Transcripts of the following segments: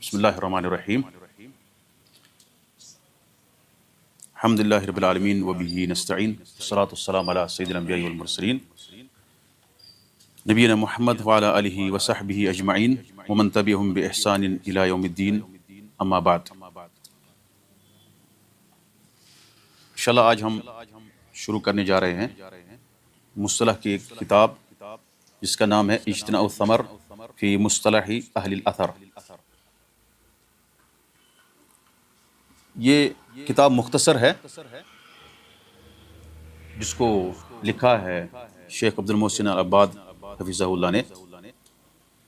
بسم اللہ الرحمن الرحیم الحمد للہ رب العالمین وبہ نستعین والصلاة والسلام علی سید الانبیاء والمرسلین نبینا محمد وعلی آلہ وصحبہ اجمعین ومن تبعہم بإحسان الی یوم الدین اما بعد۔ انشاءاللہ آج ہم شروع کرنے جا رہے ہیں مصطلح کی ایک کتاب جس کا نام ہے اجتناء الثمر فی مصطلح اہل الاثر۔ یہ کتاب مختصر ہے جس کو لکھا ہے شیخ عبد المحسن العباد حفظہ اللہ نے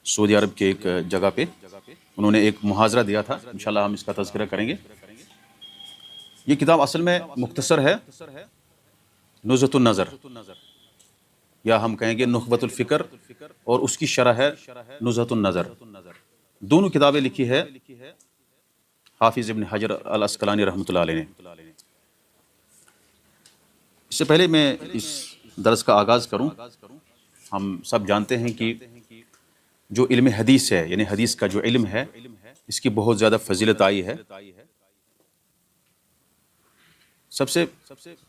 سعودی عرب کے ایک جگہ پہ۔ انہوں نے ایک محاضرہ دیا تھا، انشاءاللہ ہم اس کا تذکرہ کریں گے۔ یہ کتاب اصل میں مختصر ہے نزہۃ النظر، یا ہم کہیں گے نخبۃ الفکر، اور اس کی شرح ہے نزہۃ النظر۔ دونوں کتابیں لکھی ہے حافظ ابن حجر العسقلانی رحمۃ اللہ علیہ نے۔ اس سے پہلے میں اس درس کا آغاز کروں، ہم سب جانتے ہیں کہ جو علم حدیث ہے، یعنی حدیث کا جو علم ہے، اس کی بہت زیادہ فضیلت آئی ہے۔ سب سے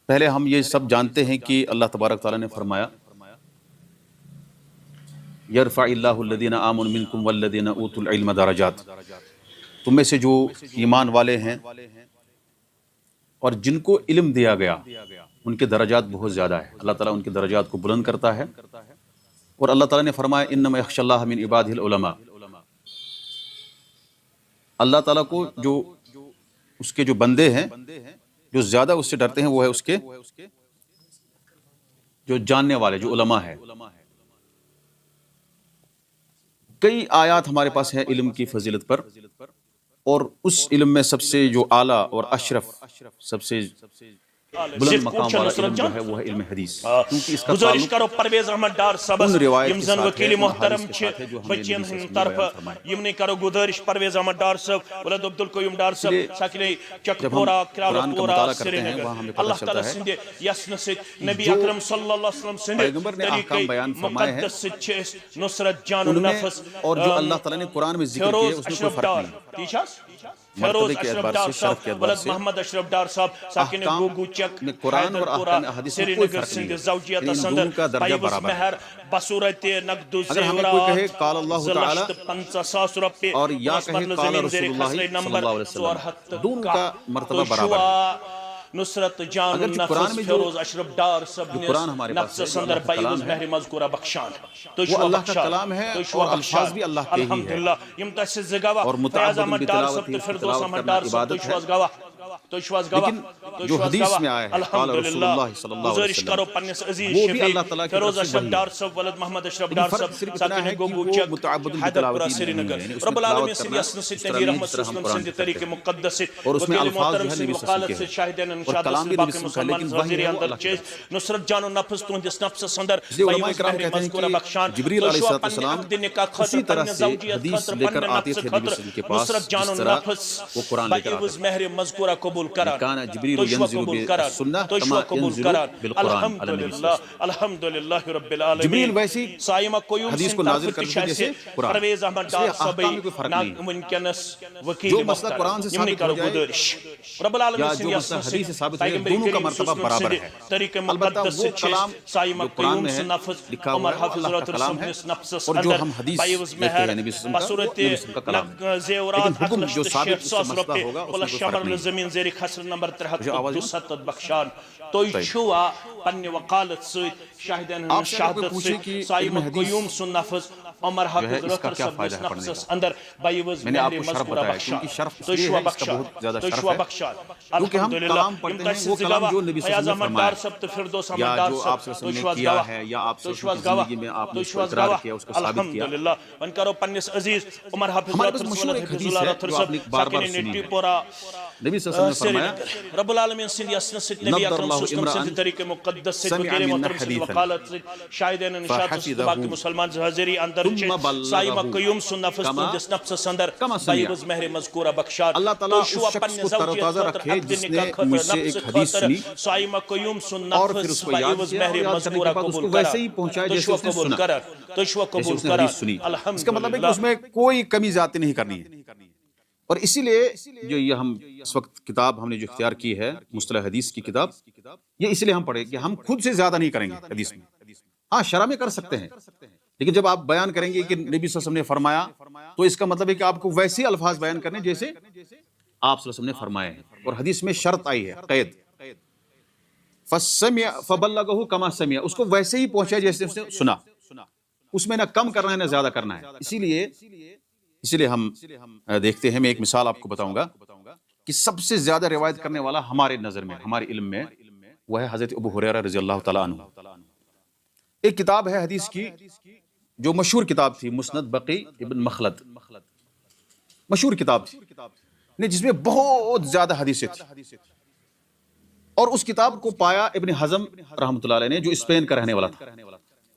پہلے ہم یہ سب جانتے ہیں کہ اللہ تبارک تعالیٰ نے فرمایا یرفع اللہ الذین آمنوا منکم والذین اوتوا العلم درجات، تم میں سے جو ایمان والے ہیں اور جن کو علم دیا گیا ان کے درجات بہت زیادہ ہے، اللہ تعالیٰ ان کے درجات کو بلند کرتا ہے۔ اور اللہ تعالیٰ نے فرمایا انما یخشی اللہ من عبادہ العلماء، اللہ تعالیٰ کو جو اس کے جو بندے ہیں جو زیادہ اس سے ڈرتے ہیں وہ ہے اس کے جو جاننے والے، جو علماء ہے۔ کئی آیات ہمارے پاس ہیں علم کی فضیلت پر، اور اس علم میں سب سے جو اعلیٰ اور اشرف، سب سے بلند مقام والا علم جو ہے وہ ہے علم حدیث، کیونکہ اس کا گزارش کرو پرویز احمد ڈار صاحب ان روایت یم کے زن ساتھ وکیل ہے، ان محترم حدیث کے چھ ساتھ ہے جو ہم نے بچین نبی صلی ہند اللہ علیہ طرف وسلم فرمایا۔ یم نے کرو گزارش پرویز احمد ڈار صاحب ولد عبدالقیوم ڈار اس لیے صاحب ساکنے چک جب ہم پورا قرآن کا پورا مطالعہ کرتے سری ہیں نگر، وہاں ہمیں پتہ اللہ چلتا تعالیٰ ہے سندے یسن سید نبی جو اکرم صلی اللہ علیہ وسلم سندے پیغمبر نے احکام بیان فرمائے ہیں مقدس سید چھس نصرت جان ان میں، النفس، اور جو اللہ تعالیٰ نے قرآن میں ذکر کیا اس میں کوئی فرق نہیں۔ ٹھیک مرتبے فیروز کے اشرف اعتبار ڈار سے، شرف کے صاحب اعتبار ولد سے، محمد اشرف ڈار صاحب ساکن احکام گوگو چک میں قرآن اور احکام حدیث میں سری کوئی نگر فرق نہیں سند ہے، زوجیت یعنی ان سندر دونوں کا درجہ پیوز برابر ہے۔ مہر بصورت نقد و اگر ہمیں کوئی کہے زیورات قال اللہ تعالی 2,50,000 روپے اور یا کہے قال رسول اللہ صلی اللہ علیہ وسلم، دونوں کا مرتبہ برابر ہے۔ نصرت جان اگر جو قرآن النفس میں جو فیروز اشرف ڈار صاحب قرآن ہمارے پاس نفس ہے، جو سندر اللہ کا پیوز کلام ہے، مہر مذکورہ بخشان وہ اللہ کا کلام ہے اور الفاظ بھی اللہ کے ہی ہے، الحمدللہ یم تحسیز زگاوہ اور فیاض متعبد احمد ڈار صاحب بالتلاوت تو فردوس تلاوت احمد کرنا ڈار صاحب تو عبادت ہے۔ شواز گواہ لیکن جو حدیث میں آیا ہے قال رسول اللہ صلی اللہ علیہ گزارش کرو وسلم، پنس عزیز وہ بھی شفیع اللہ تعالیٰ کی فیروز طرف سے اشرف وحی ڈار ہے۔ صاحب ولد محمد اشرف لیکن ڈار فرق صاحب صرف اتنا ہے ساکن کہ گوگو وہ چک متعبد حیدر پورہ بالتلاوت سری نہیں ہے، نگر، یعنی اس میں رب العالمین تلاوت سید کرنا یسن سید اس طرح نبی نہیں رحمت جس طرح ہم وسلم قرآن سید کے طریق کرتے ہیں، مقدس اور اس میں وکیل الفاظ جو محترم ہے سید نبی صلی اللہ علیہ وقالت وسلم سے کے شاہدین ہیں، اور انشاءت کلام سے بھی باقی نبی صلی اللہ علیہ وسلم، مسلمان لیکن وحی وزیر ہے وہ اندر اللہ کی چیز طرف سے۔ نصرت جان النفس تہندس نفس سندر اس لیے علماء پیوز کرام مہر کہتے ہیں مذکورہ کہ بخشان جبریل تو علیہ شوا السلام پنہ عقد نکاح اسی خاطر طرح پنہ سے زوجیت حدیث خاطر لے کر پنہ آتے نفس تھے نبی خاطر صلی اللہ علیہ وسلم کے پاس، نصرت جان جس طرح النفس وہ قرآن لے کر آتے پیوز تھے۔ مہر مذکورہ قبول کران کان جبریل تو شوا ینزل قبول کران بالسنہ تو کما شوا قبول ینزل کران بالقرآن علی النبی صلی اللہ علیہ وسلم۔ الحمدللہ رب جبریل العالمین ویسی سائمہ قیوم حدیث سن کو نازل طرف کرتے تھے تشاہ جیسے قرآن، پرویز احمد اس لیے ڈار صبی احکام میں کوئی فرق نہیں ہے۔ ونکنس وکیل جو مسئلہ قرآن سے یمنی ثابت ہو کرو جائے گزارش رب العالمین یا سن جو مسئلہ یسن حدیث سے ثابت ہو جائے، پیغمبر دونوں کا کریم مرتبہ صلی اللہ برابر علیہ ہے۔ وسلم طریق البتہ مقدس وہ سے کلام سائمہ جو قرآن قیوم میں سے ہے نفس لکھا عمر ہوا ہے وہ حافظ اللہ کا رات کلام ہے، رسول نفس اور جو اندر ہم حدیث پیوز لیتے مہر ہیں نبی صلی اللہ علیہ وسلم کا، بصورت وہ نبی صلی اللہ علیہ وسلم کا کلام ہے۔ زیورات لیکن حکم جو اخلشت ثابت اس سے 60,000 مسئلہ روپے ہوگا اس ولا میں کوئی فرق شمر نہیں ہے۔ زمین زیر خسر نمبر مجھے آواز نہیں؟ 327 بخشان تو چھوا پنہ وقالت سید شاہدین آپ سے اگر کوئی شہادت پوچھے کہ سید سائمہ علم حدیث قیوم سن نفس عمر جو ہے حافظ اس کا رتر کیا سب فائدہ اس ہے پڑھنے نفس کا؟ اندر بیوز میں نے آپ مہر کو شرف مذکورہ بتایا، بخشان کیونکہ شرف تو اس لیے شوا ہے، اس کا بخشان بہت زیادہ تو شرف شوا ہے، بخشان کیونکہ ہم الحمدللہ کلام پڑھتے ہیں وہ کلام جو نبی صلی اللہ علیہ فیاض وسلم نے احمد ڈار فرمایا صاحب تو فردوس یا احمد ڈار جو آپ صلی صاحب اللہ علیہ تو وسلم نے شواز کیا گواہ ہے یا آپ تو صلی اللہ شواز علیہ وسلم گواہ کی زندگی میں آپ نے تو اس کو شواز اقرار گواہ کیا، اس کو ثابت کیا۔ الحمدللہ ون کرو پنس عزیز عمر حافظ ہمارے رتر پاس رسول مشہور ایک حفظ حدیث اللہ ہے رتر جو آپ نے صاحب بار بار ساکن سنی نٹی ہے، پورا نبی صلی اللہ علیہ وسلم نے سری فرمایا نگر رب العالمین سند یسن سید نبی نبض اکرم اللہ صلی اللہ علیہ وسلم امرأ سند طریق مقدس سید سمع وکیل منا محترم سید حدیثا وقالت سید شاہدین انشاءت سید فحفظه باقی مسلمان حاضری اندر ثم چھ بلغه سائمہ قیوم سن نفس کما تندس نفس سندر کما سمع۔ بیوز مہر مذکورہ بخشان اللہ تعالیٰ تو شوا اس شخص پن کو تر و زوجیت تازہ خاطر رکھے عقد جس نے نکاح مجھ خاطر سے نفس ایک حدیث خاطر سنی سائمہ قیوم سن اور پھر نفس اس کو یاد بیوز کیا، اور مہر یاد کرنے کے مذکورہ بعد اس قبول کو ویسے ہی کران پہنچایا تو جیسے شوا اس نے قبول سنا، کران تو شوا جیسے قبول اس نے کران حدیث سنی۔ اس کا مطلب ہے کہ الحمدللہ اس میں کوئی کمی زیادتی نہیں کرنی ہے، اور اسی لیے جو یہ ہم اس وقت کتاب ہم نے جو اختیار کی ہے مصطلح حدیث کی کتاب، یہ اس لیے ہم پڑھیں کہ ہم خود سے زیادہ نہیں کریں گے حدیث میں. ہاں شرح میں کر سکتے ہیں، لیکن جب آپ بیان کریں گے کہ نبی صلی اللہ علیہ وسلم نے فرمایا، تو اس کا مطلب ہے کہ آپ کو ویسے الفاظ بیان کرنے جیسے آپ صلی اللہ علیہ وسلم نے فرمائے ہیں. اور حدیث میں شرط آئی ہے، قید، فَسَمِعَ فَبَلَّغَهُ كَمَا سَمِعَ، اس کو ویسے ہی پہنچایا جیسے اس نے سنا، اس میں نہ کم کرنا ہے نہ زیادہ کرنا ہے. اسی لیے ہم دیکھتے ہیں، میں ایک مثال آپ کو بتاؤں گا کہ سب سے زیادہ روایت کرنے والا ہمارے نظر میں، ہمارے علم میں، وہ ہے حضرت ابو ہریرہ رضی اللہ تعالیٰ عنہ. ایک کتاب ہے حدیث کی جو مشہور کتاب تھی، مسند بقی ابن مخلد، مشہور کتاب تھی جس میں بہت زیادہ حدیثیں تھی. اور اس کتاب کو پایا ابن حزم رحمۃ اللہ علیہ نے، جو اسپین کا رہنے والا تھا.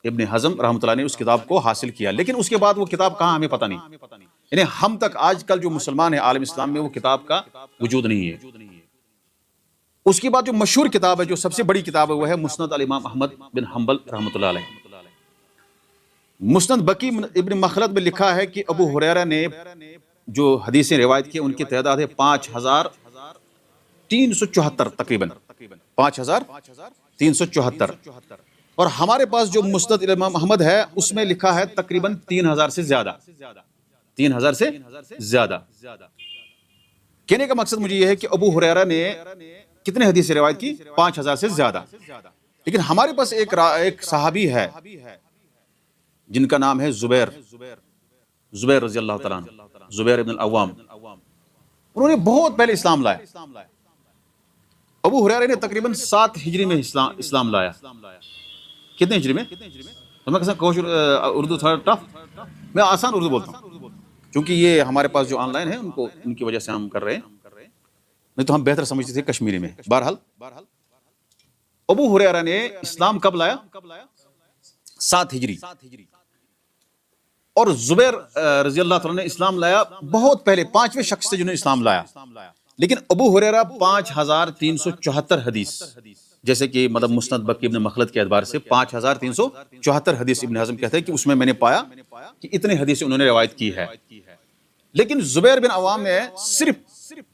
ابن حزم رحمۃ اللہ نے اس کتاب کو حاصل کیا، لیکن اس کے بعد وہ کتاب کہاں ہمیں پتہ نہیں. یعنی ہم تک آج کل جو مسلمان ہیں عالم اسلام میں، وہ کتاب کا وجود نہیں ہے. اس کے بعد جو مشہور کتاب ہے، جو سب سے بڑی کتاب ہے، وہ ہے مسند الامام احمد بن حنبل رحمۃ اللہ علیہ. مسند بقی ابن مخلد میں لکھا ہے کہ ابو ہریرہ نے جو حدیثیں روایت کی ان کی تعداد ہے 5374 تقریباً، 5374. اور ہمارے پاس جو مسند الامام احمد ہے اس میں لکھا ہے تقریباً 3000 سے زیادہ، 3000 سے زیادہ. کہنے کا مقصد مجھے یہ ہے کہ ابو ہریرہ نے کتنے حدیثیں روایت کی؟ 5000 سے زیادہ. لیکن ہمارے پاس ایک صحابی ہے جن کا نام ہے زبیر رضی اللہ تعالیٰ عنہ، زبیر ابن العوام. انہوں نے بہت پہلے اسلام لایا. ابو ہریرہ نے تقریباً 7 ہجری میں اسلام لایا. کتنے ہجری میں؟ میں کہتا ہوں اردو تھوڑا ٹف، میں آسان اردو بولتا ہوں کیونکہ یہ ہمارے پاس جو آن لائن ہے ان کی وجہ سے ہم کر رہے ہیں، نہیں تو ہم بہتر سمجھتے تھے کشمیری میں. بہرحال ابو ہریرہ نے اسلام کب لایا؟ 7 ہجری. اور زبیر رضی اللہ تعالیٰ نے اسلام لایا بہت پہلے، 5ویں شخص سے جنہوں نے اسلام لایا. لیکن ابو ہریرہ 5374 حدیث، جیسے کہ مطلب مسند بقی ابن مخلد کے اعتبار سے 5374 حدیث ابن حزم کہتے ہیں کہ اس میں نے پایا کہ اتنے حدیث انہوں نے روایت کی ہے. لیکن زبیر بن عوام نے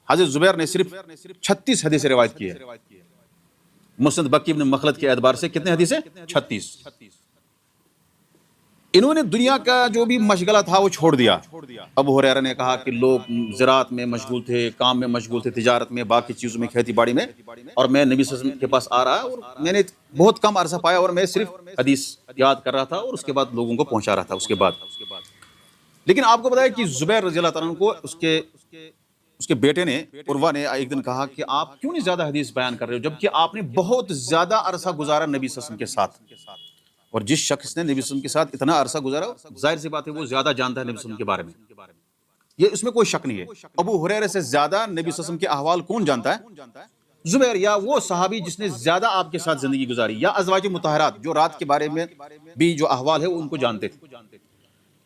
حضرت زبیر نے صرف 36 حدیث روایت کی ہے. مسند بقی ابن مخلد کے اعتبار سے کتنے حدیث ہیں؟ 36. انہوں نے دنیا کا جو بھی مشغلہ تھا وہ چھوڑ دیا. ابو ہریرہ نے کہا کہ لوگ زراعت میں مشغول تھے، کام میں مشغول تھے، تجارت میں، باقی چیزوں میں، کھیتی باڑی میں، اور میں نبی صلی اللہ علیہ وسلم کے پاس آ رہا اور میں نے بہت کم عرصہ پایا اور میں صرف حدیث یاد کر رہا تھا اور اس کے بعد لوگوں کو پہنچا رہا تھا اس کے بعد. لیکن آپ کو بتایا کہ زبیر رضی اللہ تعالیٰ عنہ کو اس کے بیٹے نے، عروہ نے، ایک دن کہا کہ آپ کیوں نہیں زیادہ حدیث بیان کر رہے ہو جبکہ آپ نے بہت زیادہ عرصہ گزارا نبی صلی اللہ علیہ وسلم کے ساتھ. اور جس شخص نے نبی صلی اللہ علیہ وسلم کے ساتھ اتنا عرصہ گزارا، ظاہر سی بات ہے وہ زیادہ جانتا ہے نبی صلی اللہ علیہ وسلم کے بارے میں، یہ اس میں کوئی شک نہیں ہے. ابو ہریرہ سے زیادہ نبی صلی اللہ علیہ وسلم کے احوال کون جانتا ہے؟ زبیر، یا وہ صحابی جس نے زیادہ آپ کے ساتھ زندگی گزاری، یا ازواج مطہرات جو رات کے بارے میں بھی جو احوال ہے وہ ان کو جانتے تھے.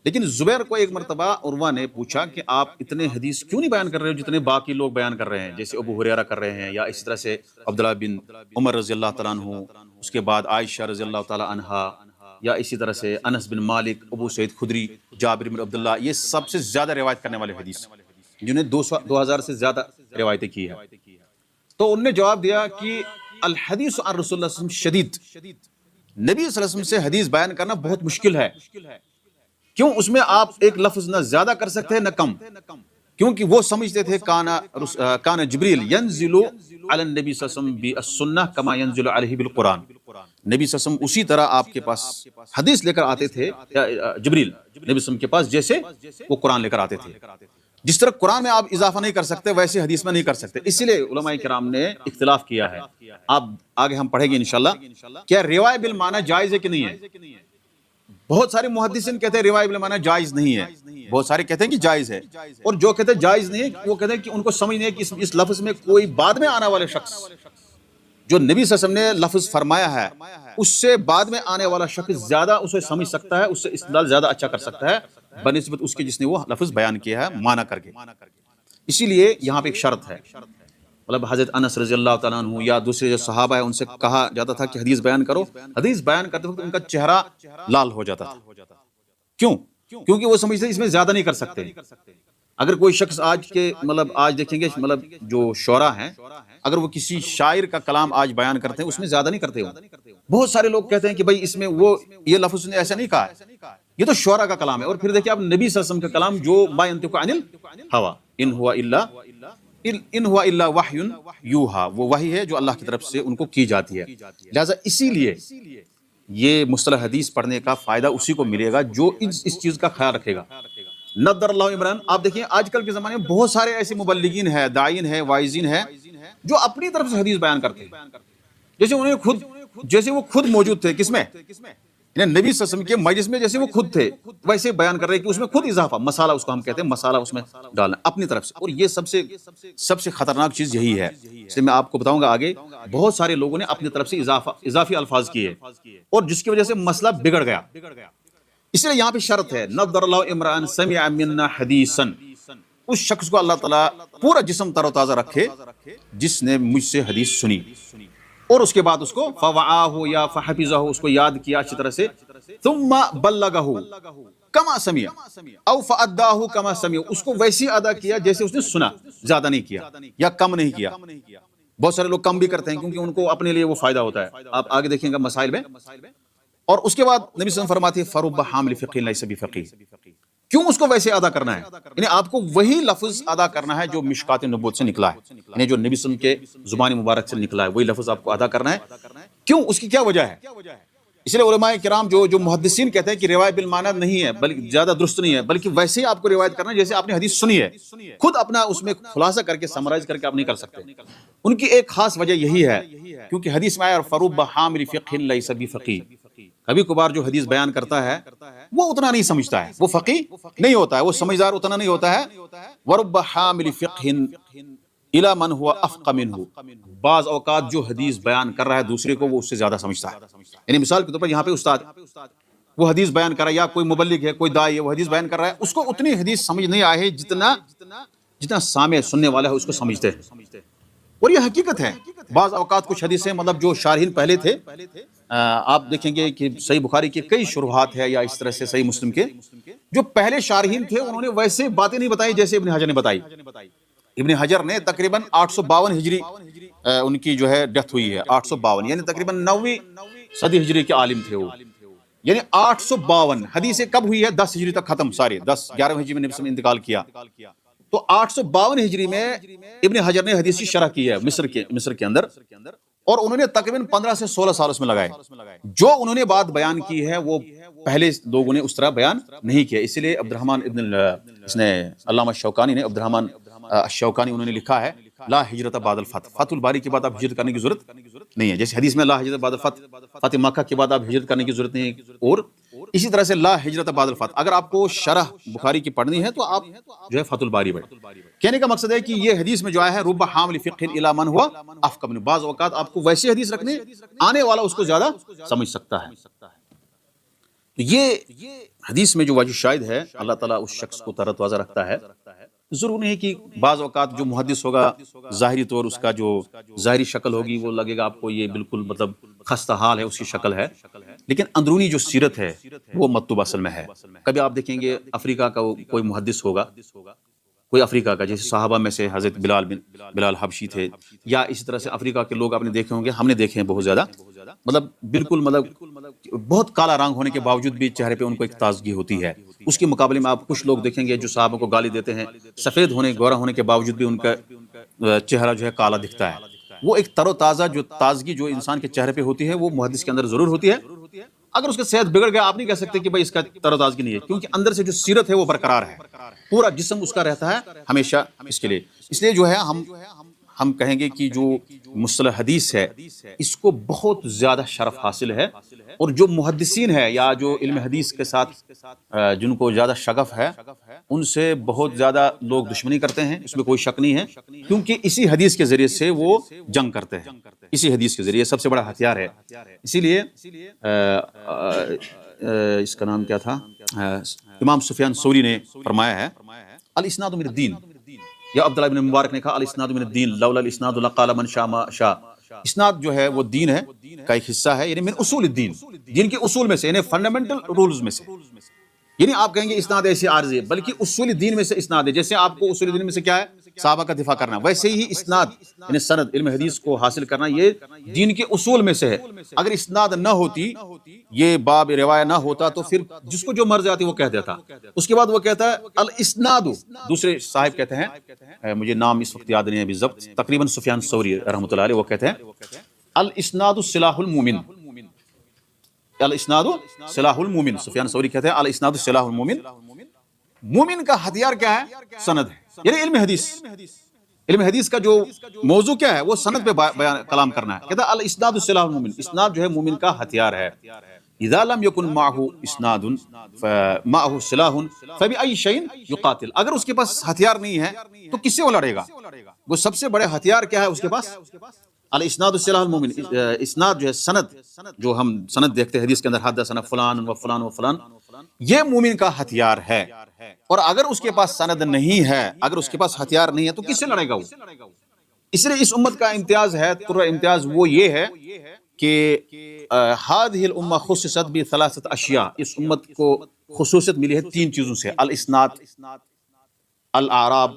لیکن زبیر کو ایک مرتبہ عروہ نے پوچھا کہ آپ اتنے حدیث کیوں نہیں بیان کر رہے ہو جتنے باقی لوگ بیان کر رہے ہیں، جیسے ابو ہریرہ کر رہے ہیں، یا اسی طرح سے عبداللہ بن عمر رضی اللہ تعالیٰ عنہ، اس کے بعد عائشہ رضی اللہ تعالیٰ عنہا، یا اسی طرح سے انس بن مالک، ابو سعید خدری، جابر بن عبداللہ. یہ سب سے زیادہ روایت کرنے والے حدیث جنہیں 2000 سے زیادہ روایتیں کی ہے. تو انہوں نے جواب دیا کہ الحدیث عن رسول اللہ صلی اللہ علیہ وسلم شدید، نبی صلی اللہ علیہ وسلم سے حدیث بیان کرنا بہت مشکل ہے. کیوں؟ اس میں آپ ایک لفظ نہ زیادہ کر سکتے ہیں نہ کم، کیونکہ وہ سمجھتے تھے کان جبریل ینزل علی النبی صلی اللہ علیہ وسلم بالسنہ کما ینزل علیہ بالقرآن. نبی صلی اللہ علیہ وسلم اسی طرح آپ کے پاس حدیث لے کر آتے تھے، جبریل نبی صلی اللہ علیہ وسلم کے پاس جیسے وہ قرآن لے کر آتے تھے. جس طرح قرآن میں آپ اضافہ نہیں کر سکتے ویسے حدیث میں نہیں کر سکتے. اسی لیے علماء کرام نے اختلاف کیا ہے. آپ آگے ہم پڑھیں گے انشاءاللہ. کیا روایت بالمعنی جائز ہے کہ نہیں ہے؟ بہت سارے محدثین کہتے ہیں روایت بالمعنی جائز نہیں ہے، بہت سارے کہتے ہیں کہ جائز ہے، اور جو کہتے ہیں جائز نہیں ہے وہ کہتے ہیں کہ ان کو سمجھ نہیں ہے کہ اس لفظ میں کوئی بعد میں آنے والے شخص جو نبی صلی اللہ علیہ وسلم نے لفظ فرمایا ہے اس سے بعد میں آنے والا شخص زیادہ اسے سمجھ سکتا ہے، اس سے استدلال زیادہ اچھا کر سکتا ہے بنسبت اس کے جس نے وہ لفظ بیان کیا ہے معنی کر کے. اسی لیے یہاں پہ ایک شرط ہے، مطلب حضرت انس رضی اللہ تعالیٰ عنہ یا دوسرے جو صحابہ ہیں ان سے کہا جاتا تھا کہ حدیث بیان کرو. حدیث بیان کرتے وقت ان کا چہرہ لال ہو جاتا تھا. کیوں؟ کیونکہ وہ سمجھتے اس میں زیادہ نہیں کر سکتے. اگر کوئی شخص آج کے مطلب آج دیکھیں گے مطلب جو شعراء ہیں، اگر وہ کسی شاعر کا کلام آج بیان کرتے ہیں اس میں زیادہ نہیں کرتے ہو. بہت سارے لوگ کہتے ہیں کہ بھائی اس میں وہ یہ لفظ نے ایسا نہیں کہا ہے، یہ تو شعراء کا کلام ہے. اور پھر دیکھیں آپ نبی صلی اللہ علیہ وسلم کا کلام جو ما ينطق عن الهوى ان ہوا الا وحی یوحا، وہ وحی ہے جو اللہ کی طرف سے ان کو کی جاتی ہے. لہٰذا اسی لیے یہ مصطلح حدیث پڑھنے کا فائدہ اسی کو ملے گا جو اس چیز کا خیال رکھے گا. نضر اللہ عمران، آپ دیکھیں آج کل کے زمانے میں بہت سارے ایسے مبلغین ہیں، داعین ہیں، واعظین ہیں جو اپنی طرف سے حدیث بیان کرتے ہیں، جیسے وہ خود موجود تھے. کس میں؟ یعنی نبی صلی اللہ علیہ وسلم کے مجلس میں جیسے وہ خود تھے ویسے بیان کر رہے ہیں کہ اس میں خود اضافہ مسالہ، اس کو ہم کہتے ہیں مسالہ، اس میں ڈالنا اپنی طرف سے. اور یہ سب سے خطرناک چیز یہی ہے. اس لیے میں آپ کو بتاؤں گا آگے بہت سارے لوگوں نے اپنی طرف سے اضافی الفاظ کیے اور جس کی وجہ سے مسئلہ بگڑ گیا. اس لیے یہاں پہ شرط ہے نضر اللہ عمران سمع منا حدیثا، اس شخص کو اللہ تعالیٰ پورا جسم تر و تازہ رکھے جس نے مجھ سے حدیث سنی اور اس کے بعد اس کو فوعاہ یا فحفظہ، اس کو یاد کیا اچھی طرح سے، ثم بلغہ کما سمع او فاداہ کما سمع، اس کو ویسی ادا کیا جیسے اس نے سنا، زیادہ نہیں کیا یا کم نہیں کیا. بہت سارے لوگ کم بھی کرتے ہیں کیونکہ ان کو اپنے لیے وہ فائدہ ہوتا ہے. آپ آگے دیکھیں گا مسائل میں. اور اس کے بعد نبی صلی اللہ علیہ وسلم فرماتے ہیں فرب حامل فقہ لیس بفقیہ، کیوں اس کو ویسے ادا کرنا ہے؟ یعنی آپ کو وہی لفظ ادا کرنا ہے جو مشکات نبوت سے نکلا ہے، یعنی جو نبی صلی اللہ علیہ وسلم کے زبان مبارک سے نکلا ہے، وہی لفظ آپ کو ادا کرنا ہے. کیوں؟ اس کی کیا وجہ ہے؟ اس لیے علماء کرام جو محدثین کہتے ہیں کہ روایت بالمعنی نہیں ہے، بلکہ زیادہ درست نہیں ہے، بلکہ ویسے ہی آپ کو روایت کرنا ہے جیسے آپ نے حدیث سنی ہے. خود اپنا اس میں خلاصہ کر کے سمرائز کر کے آپ نہیں کر سکتے. ان کی ایک خاص وجہ یہی ہے کیونکہ حدیث میں آیا فرب حامل فقہ لیس بفقیہ، کبھی کبھار جو حدیث بیان کرتا ہے وہ اتنا نہیں سمجھتا ہے، وہ فقیہ نہیں ہوتا ہے، وہ سمجھدار اتنا نہیں ہوتا ہے. ورب حامل فقہ الی من هو افقہ منہ، بعض اوقات جو حدیث بیان کر رہا ہے دوسرے کو وہ اس سے زیادہ سمجھتا ہے. یعنی مثال کے طور پر یہاں پہ استاد وہ حدیث بیان کر رہا ہے یا کوئی مبلغ ہے، کوئی داعی ہے، وہ حدیث بیان کر رہا ہے، اس کو اتنی حدیث سمجھ نہیں آئے جتنا سامع سننے والا ہے اس کو سمجھتے ہیں. اور یہ حقیقت ہے. بعض اوقات کچھ حدیثیں مطلب جو شارحین پہلے تھے، آپ دیکھیں گے کہ صحیح بخاری کے کئی شروحات ہے یا اس طرح سے صحیح مسلم کے جو پہلے شارحین تھے انہوں نے ویسے باتیں نہیں بتائی جیسے ابن حجر نے بتائی. ابن حجر نے تقریباً 852 ہجری ان کی جو ہے ڈیتھ ہوئی ہے، 852 یعنی تقریباً 9ویں صدی ہجری کے عالم تھے وہ. یعنی 852 حدیثیں کب ہوئی ہے؟ 10 ہجری تک ختم سارے، 11ویں ہجری میں نبی صلی اللہ علیہ وسلم نے انتقال کیا. تو 852 ہجری میں ابن حجر نے حدیث کی شرح کی ہے مصر کے اندر، اور انہوں نے تقریباً 15 سے 16 سال اس میں لگائے. جو انہوں نے بات بیان کی ہے وہ پہلے لوگوں نے اس طرح بیان نہیں کیا. اس لیے عبد الرحمن اس نے علامہ شوکانی نے عبد الرحمن الشوکانی انہوں نے لکھا ہے لا ہجرت بعد الفتح، فتح الباری کے بعد آپ ہجرت کرنے کی ضرورت نہیں ہے. جیسے حدیث میں لا ہجرت بعد الفتح، فتح مکہ کے بعد آپ ہجرت کرنے کی ضرورت نہیں ہے. اور اسی طرح سے لا ہجرت بعد الفتح اگر آپ کو شرح بخاری کی پڑھنی ہے تو آپ جو ہے فتح الباری پڑھیں. کہنے کا مقصد ہے کہ یہ حدیث میں جو آیا ہے رب حامل فقہ الی من هو افقہ منہ، بعض اوقات آپ کو ویسی حدیث رکھنے آنے والا اس کو زیادہ سمجھ سکتا ہے. تو یہ حدیث میں جو وجہ شاہد ہے اللہ تعالیٰ اس شخص کو تر و تازہ رکھتا ہے. ضرور نہیں ہے کہ بعض اوقات جو محدث ہوگا ظاہری طور اس کا جو ظاہری شکل ہوگی وہ لگے گا آپ کو یہ بالکل مطلب خستہ حال ہے اس کی شکل ہے، لیکن اندرونی جو سیرت ہے وہ مکتوب اصل میں ہے. کبھی آپ دیکھیں گے افریقہ کا کوئی محدث ہوگا، کوئی افریقہ کا، جیسے صحابہ میں سے حضرت بلال حبشی تھے، یا اسی طرح سے افریقہ کے لوگ آپ نے دیکھے ہوں گے، ہم نے دیکھے ہیں بہت زیادہ، مطلب بالکل مطلب بہت کالا رنگ ہونے کے باوجود بھی چہرے پہ ان کو ایک تازگی ہوتی ہے. اس کے مقابلے میں آپ کچھ لوگ دیکھیں گے جو صحابہ کو گالی دیتے ہیں، سفید ہونے گورا ہونے کے باوجود بھی ان کا چہرہ جو ہے کالا دکھتا ہے. وہ ایک تر و تازہ جو تازگی جو انسان کے چہرے پہ ہوتی ہے وہ محدث کے اندر ضرور ہوتی ہے. اگر اس کا صحت بگڑ گیا آپ نہیں کہہ سکتے کہ بھائی اس کا تر و تازگی نہیں ہے، کیونکہ اندر سے جو سیرت ہے وہ برقرار ہے، پورا جسم اس کا رہتا ہے ہمیشہ اس کے لیے. اس لیے جو ہے ہم کہیں گے کہ جو مصطلح حدیث ہے اس کو بہت زیادہ شرف حاصل ہے، اور جو محدثین ہے یا جو علم حدیث کے ساتھ جن کو زیادہ شغف ہے ان سے بہت زیادہ لوگ دشمنی کرتے ہیں، اس میں کوئی شک نہیں ہے، کیونکہ اسی حدیث کے ذریعے سے وہ جنگ کرتے ہیں. اسی حدیث کے ذریعے سب سے بڑا ہتھیار ہے. اسی لیے اس کا نام کیا تھا، امام سفیان ثوری نے فرمایا ہے الاسناد من الدین، یا عبداللہ بن مبارک نے کہا الاسناد من الدین لولا الاسناد لقال من شاء ما شاء. اسناد جو ہے وہ دین ہے کا ایک حصہ ہے، یعنی من اصول الدین، دین کے اصول میں سے، یعنی فنڈامنٹل رولز میں سے. یعنی آپ کہیں گے اسناد ایسے عارضی ہے، بلکہ اصول دین میں سے اسناد ہے. جیسے آپ کو اصول دین میں سے کیا ہے؟ صحابہ کا دفاع کرنا، ویسے ہی اسناد یعنی سند علم حدیث کو حاصل کرنا یہ دین کے اصول میں سے ہے. اگر اسناد نہ ہوتی، یہ باب روایت نہ ہوتا، تو پھر جس کو جو مرضی آتی وہ کہہ دیتا. اس کے بعد وہ کہتا ہے الاسناد، دوسرے صاحب کہتے ہیں، مجھے نام اس وقت یاد نہیں ہے بالضبط، تقریباً سفیان ثوری رحمۃ اللہ علیہ، وہ کہتے ہیں الاسناد سلاح المومن. الاسناد سلاح المومن، سفیان ثوری کہتے ہیں الاسناد سلاح المومن. مومن کا ہتھیار کیا ہے؟ سند ہے، یعنی علم حدیث. علم حدیث کا جو موضوع کیا ہے؟ وہ سند پہ بیان کلام کرنا ہے. کہتا ہے الاسناد سلاح المومن، اسناد جو ہے مومن کا ہتھیار ہے. اذا لم يكن معه اسناد فمعه سلاح فبأي شيء يقاتل. اگر اس کے پاس ہتھیار نہیں ہے تو کس سے وہ لڑے گا؟ وہ سب سے بڑے ہتھیار کیا ہے اس کے پاس؟ الاسناد سلاح المومن. اسناد جو ہے، سند جو ہم سند دیکھتے ہیں حدیث کے اندر، حدثنا فلان و فلان و فلان، یہ مومن کا ہتھیار ہے. اور اگر اس کے پاس سند نہیں ہے، اگر اس کے پاس ہتھیار نہیں ہے تو کس سے لڑے گا وہ؟ اس لیے اس امت کا امتیاز ہے، ترا امتیاز وہ یہ ہے کہ هذه الامه خصصت بثلاثه اشیاء. اس امت کو خصوصیت ملی ہے تین چیزوں سے: الاسناد، الاعراب،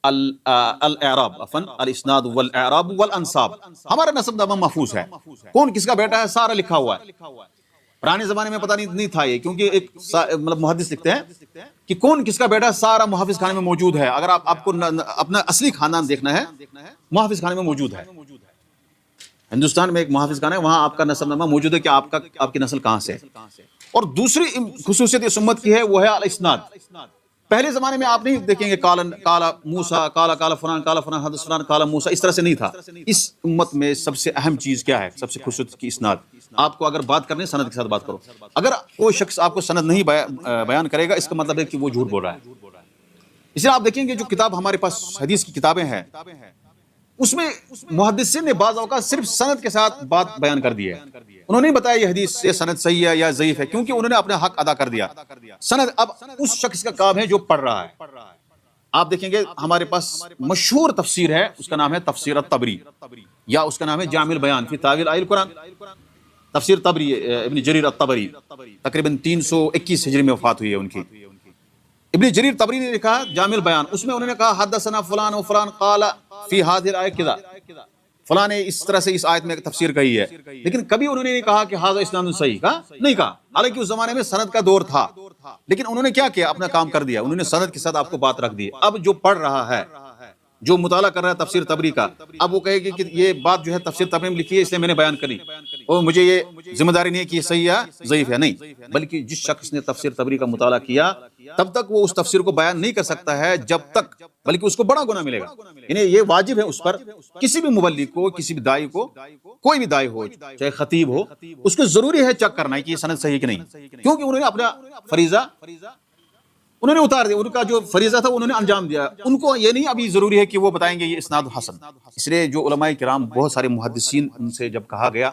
الاعراب عفوا الاسناد والاعراب والانساب. ہمارا نسب نامہ محفوظ ہے، کون کس کا بیٹا ہے سارا لکھا ہوا ہے. پرانے زمانے میں پتہ نہیں تھا یہ، کیونکہ ایک مطلب محدث لکھتے ہیں کہ کون کس کا بیٹا سارا محافظ خانے میں موجود ہے. اگر آپ کو اپنا اصلی خاندان دیکھنا ہے، محافظ خانے میں موجود ہے. ہندوستان میں ایک محافظ خانہ ہے، وہاں آپ کا نسب نامہ موجود ہے کہ آپ کی نسل کہاں سے ہے. اور دوسری خصوصیت اس امت کی ہے وہ ہے الاسناد. پہلے زمانے میں آپ نہیں دیکھیں گے کالا موسیٰ، کالا فلان حدث فلان کالا موسیٰ، اس طرح سے نہیں تھا. اس امت میں سب سے اہم چیز کیا ہے؟ سب سے خصوصیت کی اسناد. آپ کو اگر بات کرنے سند کے ساتھ بات کرو. اگر کوئی شخص آپ کو سند نہیں بیان کرے گا، اس کا مطلب ہے کہ وہ جھوٹ بول رہا ہے. اس لیے آپ دیکھیں گے جو کتاب ہمارے پاس حدیث کی کتابیں ہیں، اس میں محدثین نے بعض اوقات صرف سند کے ساتھ بات بیان کر دی ہے. انہوں نے بتایا یہ حدیث یہ سند صحیح ہے یا ضعیف ہے، کیونکہ انہوں نے اپنا حق ادا کر دیا. سند اب اس شخص کا کام ہے جو پڑھ رہا ہے. آپ دیکھیں گے ہمارے پاس مشہور تفسیر ہے، اس کا نام ہے تفسیر الطبری، یا اس کا نام ہے جامع البیان فی تاویل آیۃ القرآن. تفسیر طبری ابن جریر الطبری، تقریباً 321 ہجری میں وفات ہوئی ہے ان کی. ابن جریر طبری نے لکھا جامع البیان، اس میں انہوں نے کہا حدثنا فلان و فلان قال فی هذه الآیۃ کذا، فلاں نے اس طرح سے اس آیت میں تفسیر کہی ہے. لیکن کبھی انہوں نے نہیں کہا کہ ھذا اسناد صحیح، کہا نہیں کہا. حالانکہ اس زمانے میں سند کا دور تھا، لیکن انہوں نے کیا کیا؟ اپنا کام کر دیا. انہوں نے سند کے ساتھ آپ کو بات رکھ دی. اب جو پڑھ رہا ہے، جو مطالعہ کر رہا ہے تفسیر طبری کا، اب وہ کہے گی کہ یہ بات جو ہے تفسیر طبری میں لکھی ہے اس لیے میں نے بیان کری، اور مجھے یہ ذمہ داری نہیں ہے کہ یہ صحیح ہے ضعیف ہے. نہیں، بلکہ جس شخص نے تفسیر طبری کا مطالعہ کیا تب تک وہ اس تفسیر کو بیان نہیں کر سکتا ہے جب تک، بلکہ اس کو بڑا گناہ ملے گا. یعنی یہ واجب ہے اس پر، کسی بھی مبلغ کو، کسی بھی داعی کو، کوئی بھی داعی ہو، چاہے خطیب ہو، اس کو ضروری ہے چیک کرنا ہے کہ یہ سند صحیح کہ نہیں، کیونکہ انہوں نے اپنا فریضہ انہوں نے اتار دیا. ان کا جو فریضہ تھا انہوں نے انجام دیا. ان کو یہ نہیں ابھی ضروری ہے کہ وہ بتائیں گے یہ اسناد حسن. اس لیے جو علماء کرام، بہت سارے محدثین، ان سے جب کہا گیا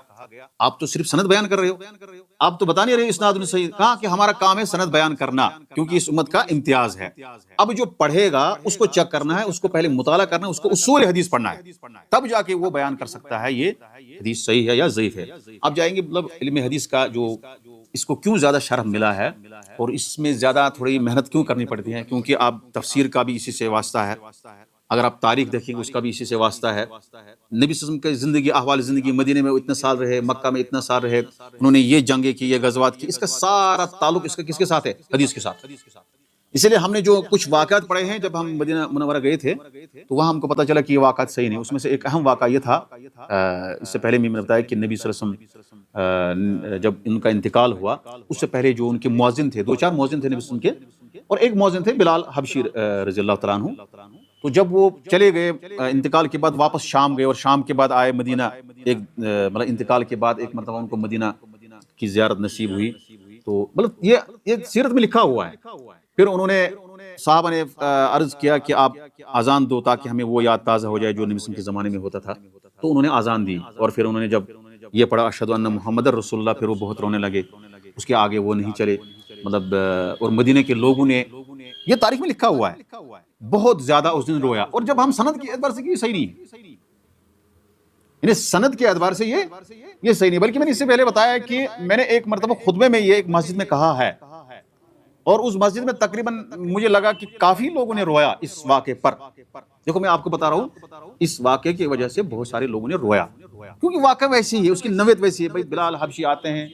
آپ تو صرف سند بیان کر رہے ہو، آپ تو بتا نہیں رہے اسناد صحیح، کہا کہ ہمارا کام ہے سند بیان کرنا، کیونکہ اس امت کا امتیاز ہے. اب جو پڑھے گا اس کو چیک کرنا ہے، اس کو پہلے مطالعہ کرنا ہے، اس کو اصول حدیث پڑھنا ہے، تب جا کے وہ بیان کر سکتا ہے یہ حدیث صحیح ہے یا ضعیف ہے. اب جائیں گے مطلب علم حدیث کا جو اس کو کیوں زیادہ شرح ملا ہے اور اس میں زیادہ تھوڑی محنت کیوں کرنی پڑتی ہے، کیونکہ آپ تفسیر کا بھی اسی سے واسطہ ہے. اگر آپ تاریخ دیکھیں گے اس کا بھی اسی سے واسطہ ہے. نبی صلی اللہ علیہ وسلم کی زندگی، احوال زندگی، مدینے میں اتنے سال رہے، مکہ میں اتنا سال رہے، انہوں نے یہ جنگیں کی، یہ غزوات کی، اس کا سارا تعلق اس کا کس کے ساتھ ہے؟ حدیث کے ساتھ. اس لیے ہم نے جو کچھ واقعات پڑھے ہیں، جب ہم مدینہ منورہ گئے تھے تو وہاں ہم کو پتہ چلا کہ یہ واقعات صحیح نہیں. اس میں سے ایک اہم واقعہ یہ تھا، اس سے پہلے میں نے بتایا کہ نبی صلی اللہ علیہ وسلم جب ان کا انتقال ہوا، اس سے پہلے جو ان کے مؤذن تھے، 2-4 مؤذن تھے نبی صلی اللہ علیہ وسلم کے، اور ایک مؤذن تھے بلال حبشی رضی اللہ تعالیٰ عنہ. تو جب وہ چلے گئے انتقال کے بعد، واپس شام گئے اور شام کے بعد آئے مدینہ. ایک مطلب انتقال کے بعد ایک مرتبہ ان کو مدینہ کی زیارت نصیب ہوئی. تو مطلب یہ سیرت میں لکھا ہوا ہے. پھر انہوں نے صحابہ نے عرض کیا کہ آپ اذان دو تاکہ ہمیں وہ یاد تازہ ہو جائے جو نبی صلی اللہ علیہ وسلم کے زمانے میں ہوتا تھا. تو انہوں نے اذان دی، اور پھر انہوں نے جب یہ پڑھا اشہد ان محمد رسول اللہ، پھر وہ بہت رونے لگے. اس کے آگے وہ نہیں چلے مطلب. اور مدینہ کے لوگوں نے، یہ تاریخ میں لکھا ہوا ہے، بہت زیادہ اس دن رویا. اور جب ہم سند کے اعتبار سے کہ یہ صحیح نہیں ہے، یعنی سند کے اعتبار سے یہ صحیح نہیں. بلکہ میں نے اس سے پہلے بتایا کہ میں نے ایک مرتبہ خطبے میں یہ ایک مسجد میں کہا ہے اور اس مسجد میں تقریباً مجھے لگا کہ کافی لوگوں نے رویا اس واقعے پر. دیکھو میں آپ کو بتا رہا ہوں اس واقعے کی وجہ سے بہت سارے لوگوں نے رویا، کیونکہ واقعہ ویسی ہے، اس کی نوعیت ویسی ہے. بھائی بلال حبشی آتے ہیں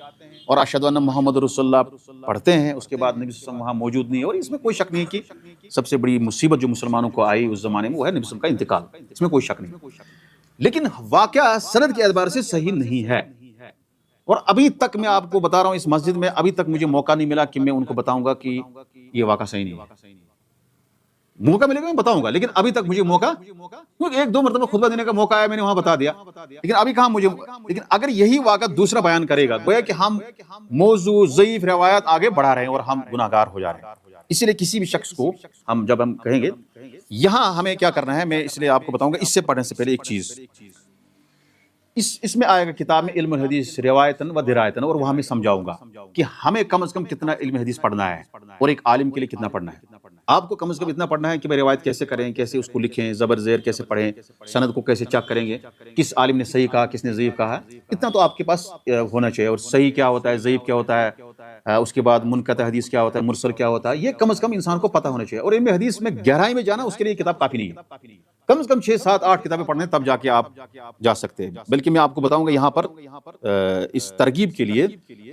اور اشہد ان محمد رسول اللہ پڑھتے ہیں، اس کے بعد نبی صلی اللہ علیہ وسلم وہاں موجود نہیں ہے. اور اس میں کوئی شک نہیں کہ سب سے بڑی مصیبت جو مسلمانوں کو آئی اس زمانے میں وہ ہے نبی صلی اللہ علیہ وسلم کا انتقال، اس میں کوئی شک نہیں. لیکن واقعہ سند کے اعتبار سے صحیح نہیں ہے. اور ابھی تک میں آپ کو بتا رہا ہوں اس مسجد میں ابھی تک مجھے موقع نہیں ملا کہ میں ان کو بتاؤں گا کہ یہ واقعہ صحیح نہیں ہے. موقع ملے گا میں بتاؤں گا، لیکن ابھی تک مجھے موقع، کیونکہ ایک دو مرتبہ خطبہ دینے کا موقع آیا میں نے وہاں بتا دیا، لیکن ابھی کہاں مجھے. لیکن اگر یہی واقعہ دوسرا بیان کرے گا گویا کہ ہم موضوع ضعیف روایات آگے بڑھا رہے ہیں اور ہم گناہگار ہو جا رہے ہیں. اسی لیے کسی بھی شخص کو جب ہم کہیں گے یہاں ہمیں کیا کرنا ہے، میں اس لیے آپ کو بتاؤں گا اس سے پڑھنے سے پہلے ایک چیز. اس میں آئے گا کتاب میں علم الحدیث روایتاً و درایتاً، اور وہاں میں سمجھاؤں گا کہ ہمیں کم از کم کتنا علم حدیث پڑھنا ہے اور ایک عالم کے لیے کتنا پڑھنا ہے. آپ کو کم از کم اتنا پڑھنا ہے کہ بھائی روایت کیسے کریں، کیسے اس کو لکھیں، زبر زیر کیسے پڑھیں، سند کو کیسے چیک کریں گے، کس عالم نے صحیح کہا کس نے ضعیف کہا، اتنا تو آپ کے پاس ہونا چاہیے. اور صحیح کیا ہوتا ہے، ضعیف کیا ہوتا ہے، اس کے بعد منقطع حدیث کیا ہوتا ہے، مرسل کیا ہوتا ہے، یہ کم از کم انسان کو پتہ ہونا چاہیے. اور علم حدیث میں گہرائی میں جانا اس کے لیے کتاب کافی نہیں ہے. کم از کم 6 7 8 کتابیں پڑھنے تب جا کے آپ جا سکتے ہیں. بلکہ میں آپ کو بتاؤں گا یہاں پر اس ترغیب کے لیے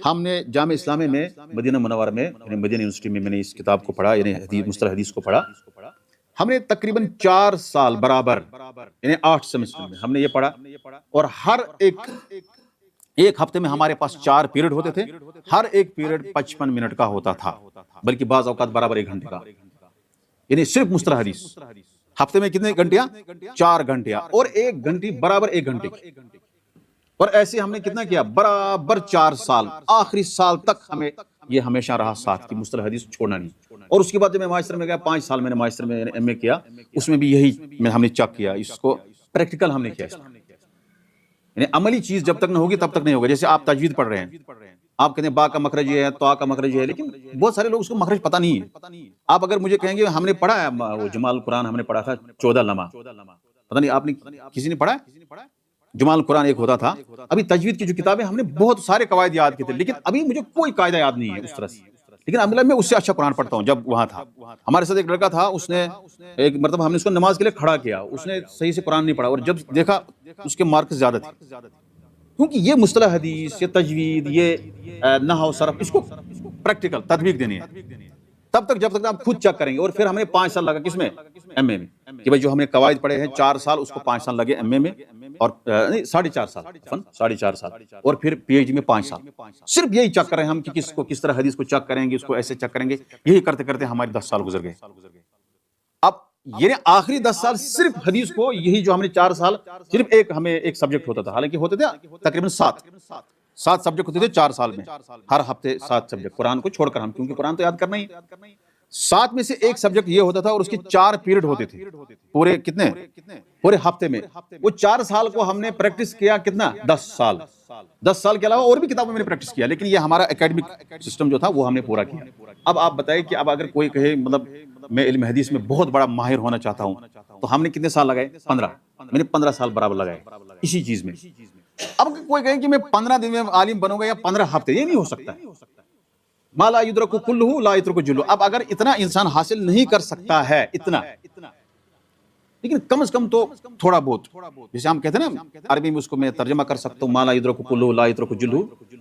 ہم نے جامعہ اسلامیہ میں مدینہ منورہ میں یعنی مدینہ یونیورسٹی میں میں نے اس کتاب کو پڑھا، یعنی حدیث مصطلح حدیث کو پڑھا. ہم نے تقریباً 4 سال برابر یعنی 8 سیمسٹر میں ہم نے یہ پڑھا. اور ہر ایک ہفتے میں ہمارے پاس 4 پیریڈ ہوتے تھے، ہر ایک پیریڈ 55 منٹ کا ہوتا تھا، بلکہ بعض اوقات برابر 1 گھنٹے کا، یعنی صرف مصطلح حدیث. ہفتے میں کتنے گھنٹیاں؟ 4 گھنٹیاں، اور 1 گھنٹی برابر 1 گھنٹے کی. اور ایسے ہم نے کتنا کیا؟ برابر 4 سال، آخری سال تک ہمیں یہ ہمیشہ رہا ساتھ کی مصطلح حدیث چھوڑنا نہیں. اور اس کے بعد جب میں ماجسٹر میں گیا 5 سال میں نے ماجسٹر میں ایم اے کیا، اس میں بھی یہی ہم نے چیک کیا، اس کو پریکٹیکل ہم نے کیا. یعنی عملی چیز جب تک نہ ہوگی تب تک نہیں ہوگا. جیسے آپ تجوید پڑھ رہے ہیں، آپ کہتے ہیں با کا مخرج یہ ہے، تو کا مخرج یہ ہے، لیکن بہت سارے لوگ اس کو مخرج پتہ نہیں ہے. آپ اگر مجھے کہیں گے ہم نے پڑھا ہے وہ جمال القرآن ہم نے پڑھا تھا 14 لمحہ، پتہ نہیں آپ نے کسی نے پڑھا ہے؟ جمال القرآن ایک ہوتا تھا. ابھی تجوید کی جو کتابیں ہم نے بہت سارے قواعد یاد کیے تھے، لیکن ابھی مجھے کوئی قاعدہ یاد نہیں ہے اس طرح سے. لیکن الحمدللہ میں اس سے اچھا قرآن پڑھتا ہوں. جب وہاں تھا ہمارے ساتھ ایک لڑکا تھا، اس نے ایک مرتبہ ہم نے اس کو نماز کے لیے کھڑا کیا، اس نے صحیح سے قرآن نہیں پڑھا، اور جب دیکھا اس کے مارکس زیادہ تھے. کیونکہ یہ مصطلح حدیث، یہ تجوید، یہ نحو صرف، اس کو پریکٹیکل تطبیق دینی ہے. تب تک جب تک آپ خود چیک کریں گے. اور پھر ہمیں 5 سال لگا کس میں؟ ایم اے میں، کہ بھائی جو ہم نے قواعد پڑھے ہیں 4 سال، اس کو 5 سال لگے ایم اے میں، اور نہیں 4.5 سال، 4.5 سال، اور پھر پی ایچ ڈی میں 5 سال. صرف یہی چیک کر رہے ہیں ہم کہ کس کو کس طرح حدیث کو چیک کریں گے، اس کو ایسے چیک کریں گے. یہی کرتے کرتے ہمارے 10 سال گزر گئے. اب یہ آخری 10 سال صرف حدیث کو، یہی جو ہم نے 4 سال صرف ہمیں ایک سبجیکٹ ہوتا تھا، حالانکہ ہوتے تھے تقریباً 7 سبجیکٹ ہوتے تھے 4 سال میں، ہر ہفتے 7 سبجیکٹ، قرآن کو چھوڑ کر ہم، کیونکہ قرآن تو یاد کرنا ہی. 7 میں سے ایک سبجیکٹ یہ ہوتا تھا، اور اس کے 4 پیریڈ ہوتے تھے پورے کتنے؟ پورے ہفتے میں. وہ 4 سال کو ہم نے پریکٹس کیا کتنا؟ 10 سال. 10 سال کے علاوہ اور بھی کتابوں میں نے پریکٹس کیا، لیکن یہ ہمارا اکیڈمک سسٹم جو تھا وہ ہم نے پورا کیا. اب آپ بتائیں کہ اب اگر کوئی کہے مطلب میں علم حدیث میں بہت بڑا ماہر ہونا چاہتا ہوں، تو ہم نے کتنے سال لگائے؟ 15. میں نے 15 سال برابر لگائے اسی چیز میں. اب کوئی کہے کہ میں 15 دن میں عالم بنوں گا یا 15 ہفتے، یہ نہیں ہو سکتا. ما لا یدرک کلہ لا یترک جلہ. اب اگر اتنا انسان حاصل نہیں کر سکتا ہے اتنا، لیکن کم از کم تو تھوڑا بہت، جیسے ہم کہتے ہیں نا عربی میں، اس کو میں ترجمہ کر سکتا ہوں ما لا یدرک کلہ لا یترک جلہ.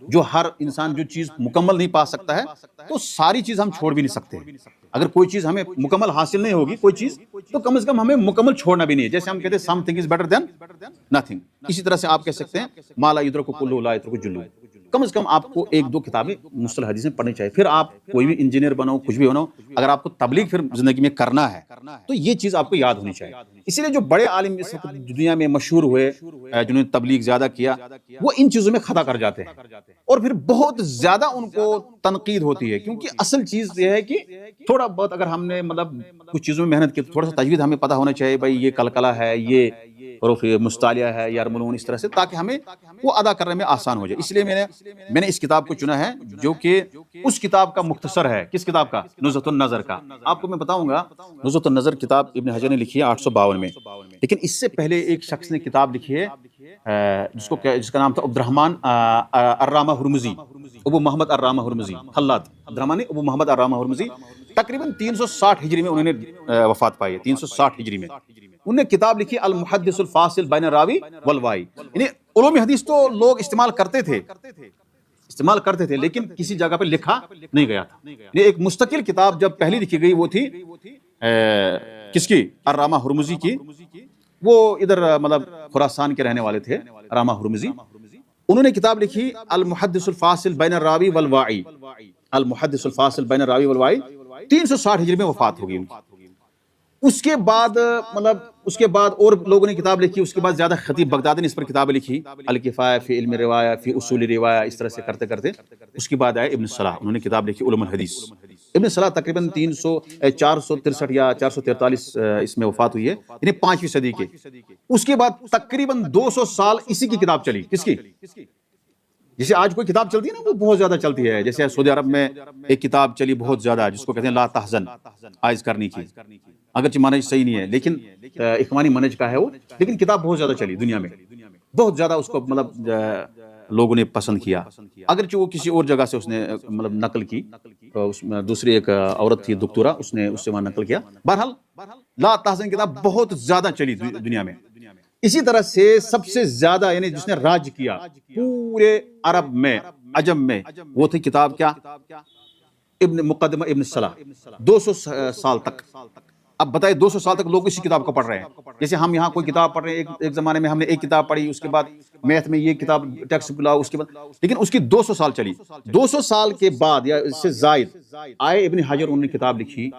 جو ہر انسان جو چیز مکمل نہیں پا سکتا ہے، تو ساری چیز ہم چھوڑ بھی نہیں سکتے. اگر کوئی چیز ہمیں مکمل حاصل نہیں ہوگی کوئی چیز، تو کم از کم ہمیں مکمل چھوڑنا بھی نہیں ہے. جیسے ہم کہتے ہیں some thing is better than nothing, اسی طرح سے آپ کہہ سکتے ہیں ما لا یدرک کلہ لا یترک جلہ. کم از کم آپ کو 1 2 کتابیں مصطلح حدیث میں پڑھنی چاہیے. پھر آپ کوئی بھی انجینئر بنو، کچھ بھی بنو، اگر آپ کو تبلیغ پھر زندگی میں کرنا ہے تو یہ چیز آپ کو یاد ہونی چاہیے. اسی لیے جو بڑے عالم اس وقت دنیا میں مشہور ہوئے، جنہوں نے تبلیغ زیادہ کیا، وہ ان چیزوں میں خطا کر جاتے ہیں، اور پھر بہت زیادہ ان کو تنقید ہوتی ہے. کیونکہ اصل چیز یہ ہے کہ تھوڑا بہت اگر ہم نے مطلب کچھ چیزوں میں محنت کی، تو تھوڑا سا تجوید ہمیں پتہ ہونا چاہیے. بھائی یہ قلقلہ ہے، یہ حروف مستعلیہ ہے، یرملون، اس طرح سے، تاکہ ہمیں وہ ادا کرنے میں آسان ہو جائے۔ اس لیے میں نے اس کتاب کو چنا ہے، جو کہ اس کتاب کا مختصر ہے۔ کس کتاب کا؟ نزہۃ النظر کا۔ آپ کو میں بتاؤں گا، نزہۃ النظر کتاب ابن حجر نے لکھی ہے 852 میں، لیکن اس سے پہلے ایک شخص نے کتاب لکھی ہے جس کا نام تھا عبد الرحمن الرامہ ہرمزی، ابو محمد الرامہ ہرمزی، خلاد عبد الرحمن ابو محمد الرامہ ہرمزی۔ تقریباً 360 ہجری میں انہوں نے وفات پائی ہے، 360 ہجری میں۔ انہوں نے کتاب لکھی المحدث الفاصل بین الراوی والوائی۔ یعنی علوم حدیث تو لوگ استعمال کرتے تھے لیکن کسی جگہ پہ لکھا نہیں گیا تھا۔ یہ ایک مستقل کتاب جب پہلی لکھی گئی وہ تھی کس کی؟ الرامہ ہرمزی کی۔ وہ ادھر مطلب خراسان کے رہنے والے تھے، الرامہ ہرمزی۔ انہوں نے کتاب لکھی المحدث الفاصل بین الراوی والوائی، المحدث الفاصل بین الراوی والوائی۔ 360 ہجری میں وفات ہوگی ان کی۔ اس کے بعد اور لوگوں نے کتاب لکھی۔ اس کے بعد زیادہ خطیب بغدادی نے اس پر کتابیں لکھی، الکفایہ فی علم روایہ، فی اصول روایہ، اس طرح سے کرتے کرتے اس کے بعد آئے ابن صلاح، انہوں نے کتاب لکھی علوم الحدیث۔ ابن صلاح تقریباً 463 یا 443 اس میں وفات ہوئی ہے، یعنی 5ویں صدی کے۔ اس کے بعد تقریباً 200 سال اسی کی کتاب چلی۔ کس کی؟ جیسے آج کوئی کتاب چلتی ہے نا، وہ بہت زیادہ چلتی ہے۔ جیسے سعودی عرب میں ایک کتاب چلی بہت زیادہ، جس کو کہتے ہیں لا تحزن، عائز کرنی کی، اگرچہ منہج صحیح نہیں ہے لیکن اخوانی منہج کا ہے وہ، لیکن کتاب بہت زیادہ چلی دنیا میں، بہت زیادہ اس کو مطلب لوگوں نے پسند کیا، اگرچہ وہ کسی اور جگہ سے اس نے مطلب نقل کی، اس میں دوسری ایک عورت تھی دکتورہ، اس نے اس سے وہاں نقل کیا۔ بہرحال لا تحزن کتاب بہت زیادہ چلی دنیا میں۔ اسی طرح سے سب سے زیادہ یعنی جس نے راج کیا پورے عرب میں، عجم میں، وہ تھی کتاب کیا؟ مقدمہ ابن صلاح، 200 سال تک۔ اب بتائیں 200 سال تک لوگ اسی کتاب کو پڑھ رہے ہیں۔ جیسے ہم یہاں کوئی کتاب پڑھ رہے ہیں، ایک زمانے میں ہم نے ایک کتاب پڑھی، اس کے بعد میتھ میں یہ کتاب ٹیکسٹ بک لاؤ، اس کے بعد، لیکن اس کی 200 سال چلی۔ 200 سال کے بعد یا اس سے زائد آئے ابن حجر، انہوں نے کتاب لکھی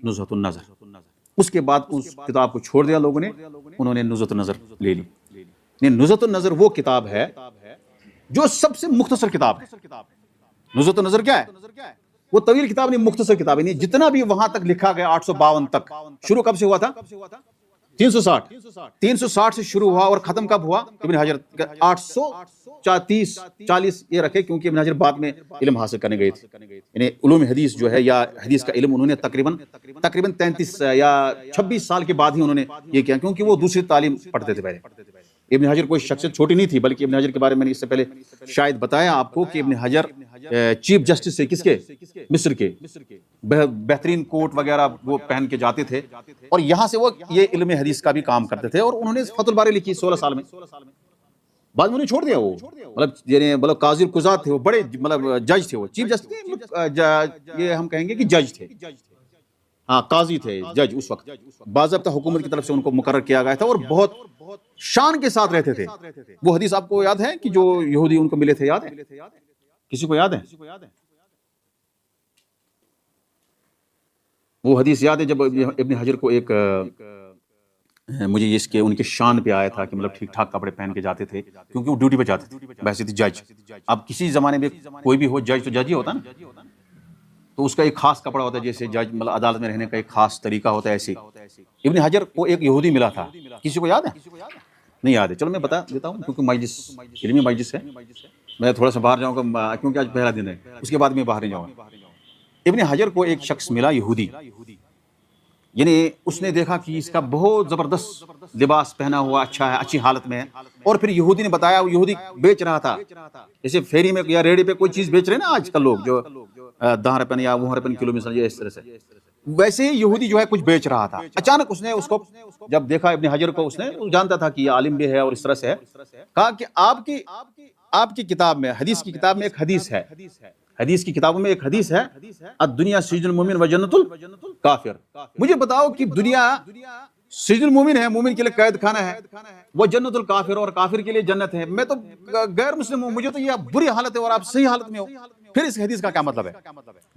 نزہۃ النظر۔ اس کے بعد اس کتاب کو چھوڑ دیا لوگوں نے، انہوں نے نزہۃ النظر لے لی۔ نزہۃ النظر وہ کتاب ہے جو سب سے مختصر کتاب ہے۔ نزہۃ النظر کیا ہے؟ وہ طویل کتاب نہیں، مختصر کتاب ہے۔ جتنا بھی وہاں تک لکھا گیا 852 تک، شروع کب سے ہوا تھا؟ 360 سے شروع ہوا اور ختم کب ہوا؟ ابن حجر 830-40 یہ رکھے، کیونکہ ابن حجر بعد میں علم حاصل کرنے گئے تھے۔ یعنی علوم حدیث جو ہے یا حدیث کا علم انہوں نے تقریباً 33 یا 26 سال کے بعد ہی انہوں نے یہ کیا، کیونکہ وہ دوسری تعلیم پڑھتے تھے پہلے۔ ابن حجر کوئی شخصیت چھوٹی نہیں تھی، بلکہ ابن حجر کے بارے میں نے اس سے پہلے شاید بتایا آپ کو کہ ابن حجر چیف جسٹس سے کس کے؟ مصر کے، بہترین کوٹ وغیرہ وہ پہن کے جاتے تھے، اور یہاں سے وہ یہ علم حدیث کا بھی کام کرتے تھے، اور انہوں نے فتح الباری لکھی 16 سال میں۔ بعد میں انہوں نے چھوڑ دیا، وہ مطلب قاضی قضات تھے، وہ بڑے مطلب جج تھے، وہ چیف جسٹس یہ ہم کہیں گے کہ جج تھے، ہاں قاضی تھے، جج اس وقت باضابطہ حکومت کی طرف سے ان کو مقرر کیا گیا تھا، اور بہت شان کے ساتھ رہتے تھے۔ وہ حدیث آپ کو یاد ہے کہ جو یہودی ان کو ملے تھے، یاد ہے؟ کسی کو یاد ہے؟ وہ حدیث یاد ہے جب ابن حجر کو ایک مجھے اس کے ان کے شان پہ آیا تھا کہ مطلب ٹھیک ٹھاک کپڑے پہن کے جاتے تھے، کیونکہ وہ ڈیوٹی پہ جاتے تھے، بحیثیت جج۔ اب کسی زمانے میں کوئی بھی ہو جج تو جج ہی ہوتا نا، تو اس کا ایک خاص کپڑا ہوتا ہے، جیسے جج مطلب عدالت میں رہنے کا ایک خاص طریقہ ہوتا ہے، ایسے ابن حجر کو ایک یہودی ملا تھا۔ کسی کو یاد ہے؟ نہیں یاد ہے؟ چلو میں بتا دیتا ہوں، کیونکہ مجلس علمی مجلس ہے، میں تھوڑا سا باہر جاؤں گا کیونکہ آج پہلا دن ہے، اس کے بعد میں باہر نہیں جاؤں گا۔ ابن حجر کو ایک شخص ملا یہودی، یعنی اس نے دیکھا کہ اس کا بہت زبردست لباس پہنا ہوا اچھا ہے، اچھی حالت میں ہے، اور پھر یہودی نے بتایا، وہ یہودی بیچ رہا تھا، جیسے فیری میں یا ریڑھی پہ کوئی چیز بیچ رہے ہیں نا آج کل لوگ، جو 10 روپے یا 20 روپے کلو مثلا اس طرح سے، ویسے ہی یہودی جو ہے کچھ بیچ رہا تھا۔ اچانک اس نے اس کو جب دیکھا ابن حجر کو، اس نے جانتا تھا کہ یہ عالم بھی ہے اور اس طرح سے ہے، کہا کہ آپ کی کتاب میں، حدیث کی کتاب میں ایک حدیث ہے، حدیث کی کتابوں میں ایک حدیث ہے، الدنیا سجن المومن و جنت الکافر۔ مجھے بتاؤ کہ دنیا سجن المومن ہے، مومن کے لیے قید خانہ ہے، وہ جنت الکافر، اور کافر کے لیے جنت ہے۔ میں تو غیر مسلم ہوں، مجھے تو یہ بری حالت ہے اور آپ صحیح حالت میں ہو، پھر اس حدیث کا کیا مطلب ہے؟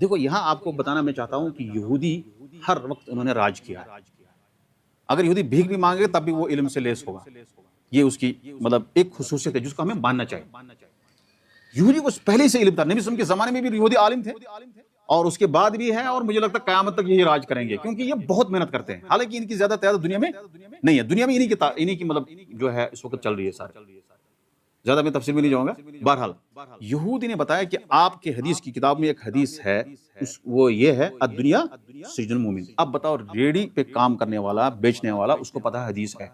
دیکھو یہاں آپ کو بتانا میں چاہتا ہوں کہ یہودی ہر وقت انہوں نے راج کیا ہے۔ اگر یہودی بھیک بھی مانگے تب بھی وہ علم سے لیس ہوگا، یہ اس کی مطلب ایک خصوصیت ہے جس کو ہمیں ماننا چاہیے۔ یہودی کو پہلے سے علم تھا، نبی صلی اللہ علیہ وسلم کے زمانے میں بھی یہودی عالم تھے، اور اس کے بعد بھی ہے، اور مجھے لگتا ہے قیامت تک یہی راج کریں گے، کیونکہ یہ بہت محنت کرتے ہیں، حالانکہ ان کی زیادہ تعداد دنیا میں نہیں ہے، دنیا میں انہی کی مطلب جو ہے اس وقت چل رہی ہے سارے، زیادہ میں تفصیل میں نہیں جاؤں گا۔ بہرحال یہودی نے بتایا کہ آپ کے حدیث کی کتاب میں ایک حدیث ہے، وہ یہ ہے الدنیا سجن المومن۔ اب بتاؤ، ریڑھی پہ کام کرنے والا، بیچنے والا، اس کو پتا حدیث ہے،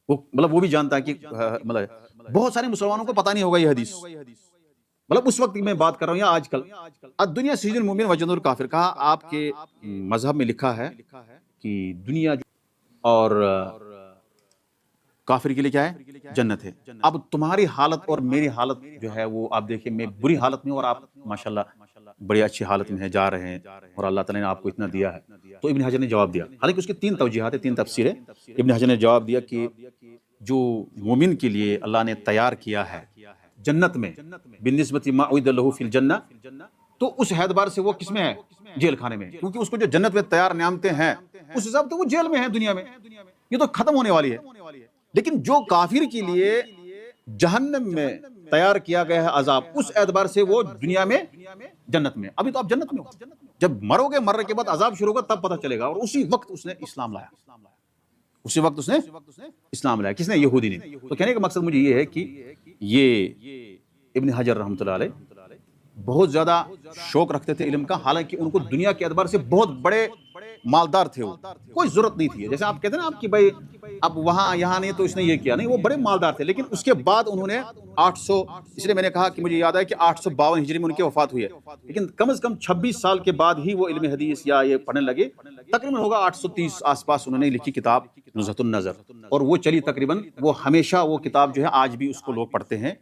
وہ مطلب وہ بھی جانتا ہے کہ مطلب بہت سارے مسلمانوں کو پتہ نہیں ہوگا یہ حدیث، مطلب اس وقت میں بات کر رہا ہوں یا آج کل۔ الدنیا سجن المومن وجنۃ الکافر، کہا آپ کے مذہب میں لکھا ہے کہ دنیا اور کافر کے لیے کیا ہے؟ جنت ہے۔ اب تمہاری حالت اور میری حالت جو ہے وہ آپ دیکھیں، میں بری حالت میں ہوں اور آپ ماشاءاللہ بڑی اچھی حالت میں جا رہے ہیں، اور اللہ تعالیٰ نے آپ کو اتنا دیا ہے۔ تو ابن حجر نے جواب دیا، حالانکہ اس کے 3 توجیحات ہیں، 3 تفسیریں۔ ابن حجر نے جواب دیا کہ جو مومن کے لیے اللہ نے تیار کیا ہے جنت میں، بالنسبت ما اعد له فی الجنہ، تو اس اعتبار سے وہ کس میں ہے؟ جیل خانے میں، کیونکہ اس کو جو جنت میں تیار نعمتیں ہیں اس حساب تو وہ جیل میں ہے دنیا میں، یہ تو ختم ہونے والی ہے۔ لیکن جو کافر کے لیے جہنم میں تیار کیا گیا ہے عذاب، اس اعتبار سے وہ دنیا میں جنت میں۔ ابھی تو آپ جنت میں ہو، جب مرو گے، مرنے کے بعد عذاب شروع ہوگا، تب پتہ چلے گا۔ اور اسی وقت اس نے اسلام لایا، اسی وقت اس نے اسلام لایا۔ کس نے؟ یہودی نے۔ تو کہنے کا مقصد مجھے یہ ہے کہ یہ ابن حجر رحمۃ اللہ علیہ بہت زیادہ شوق رکھتے تھے علم کا، حالانکہ ان کو دنیا کے اعتبار سے بہت بڑے مالدار تھے، وہ کوئی ضرورت نہیں تھی، جیسے آپ کہتے ہیں نا آپ کی بھائی اب وہاں یہاں نہیں تو اس نے یہ کیا، نہیں، وہ بڑے مالدار تھے۔ لیکن اس کے بعد انہوں نے 800، اس لیے میں نے کہا کہ مجھے یاد ہے کہ 852 ہجری میں ان کی وفات ہوئی ہے، لیکن کم از کم 26 سال کے بعد ہی وہ علم حدیث یا یہ پڑھنے لگے۔ تقریباً ہوگا 830 آس پاس انہوں نے لکھی کتاب نزہۃ النظر، اور وہ چلی تقریباً، وہ ہمیشہ وہ کتاب جو ہے آج بھی اس کو لوگ پڑھتے ہیں،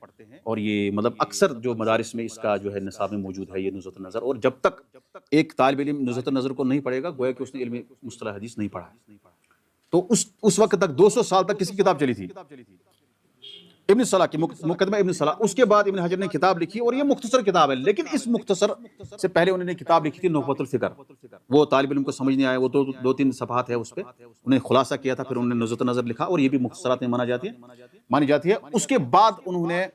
اور یہ مطلب اکثر جو مدارس میں اس کا جو ہے نصاب میں موجود ہے یہ نزہۃ النظر۔ اور جب تک ایک طالب علم نزہۃ النظر کو نہیں پڑھے گا، گویا کہ اس نے علم مصطلح حدیث نہیں پڑھا۔ تو اس وقت تک 200 سال تک کس کی کتاب چلی تھی؟ ابن صلاح کی، مقدمہ ابن صلاح۔ اس کے بعد ابن حجر نے کتاب لکھی، اور یہ مختصر کتاب ہے، لیکن اس مختصر سے پہلے انہوں نے کتاب لکھی تھی نخبۃ الفکر۔ وہ طالب علم کو سمجھ نہیں آیا، وہ 2-3 صفحات ہے اس پہ، انہوں نے خلاصہ کیا تھا، پھر انہوں نے نزہۃ النظر لکھا، اور یہ بھی مختصرات میں مانی جاتی ہے۔ اس کے بعد انہوں نے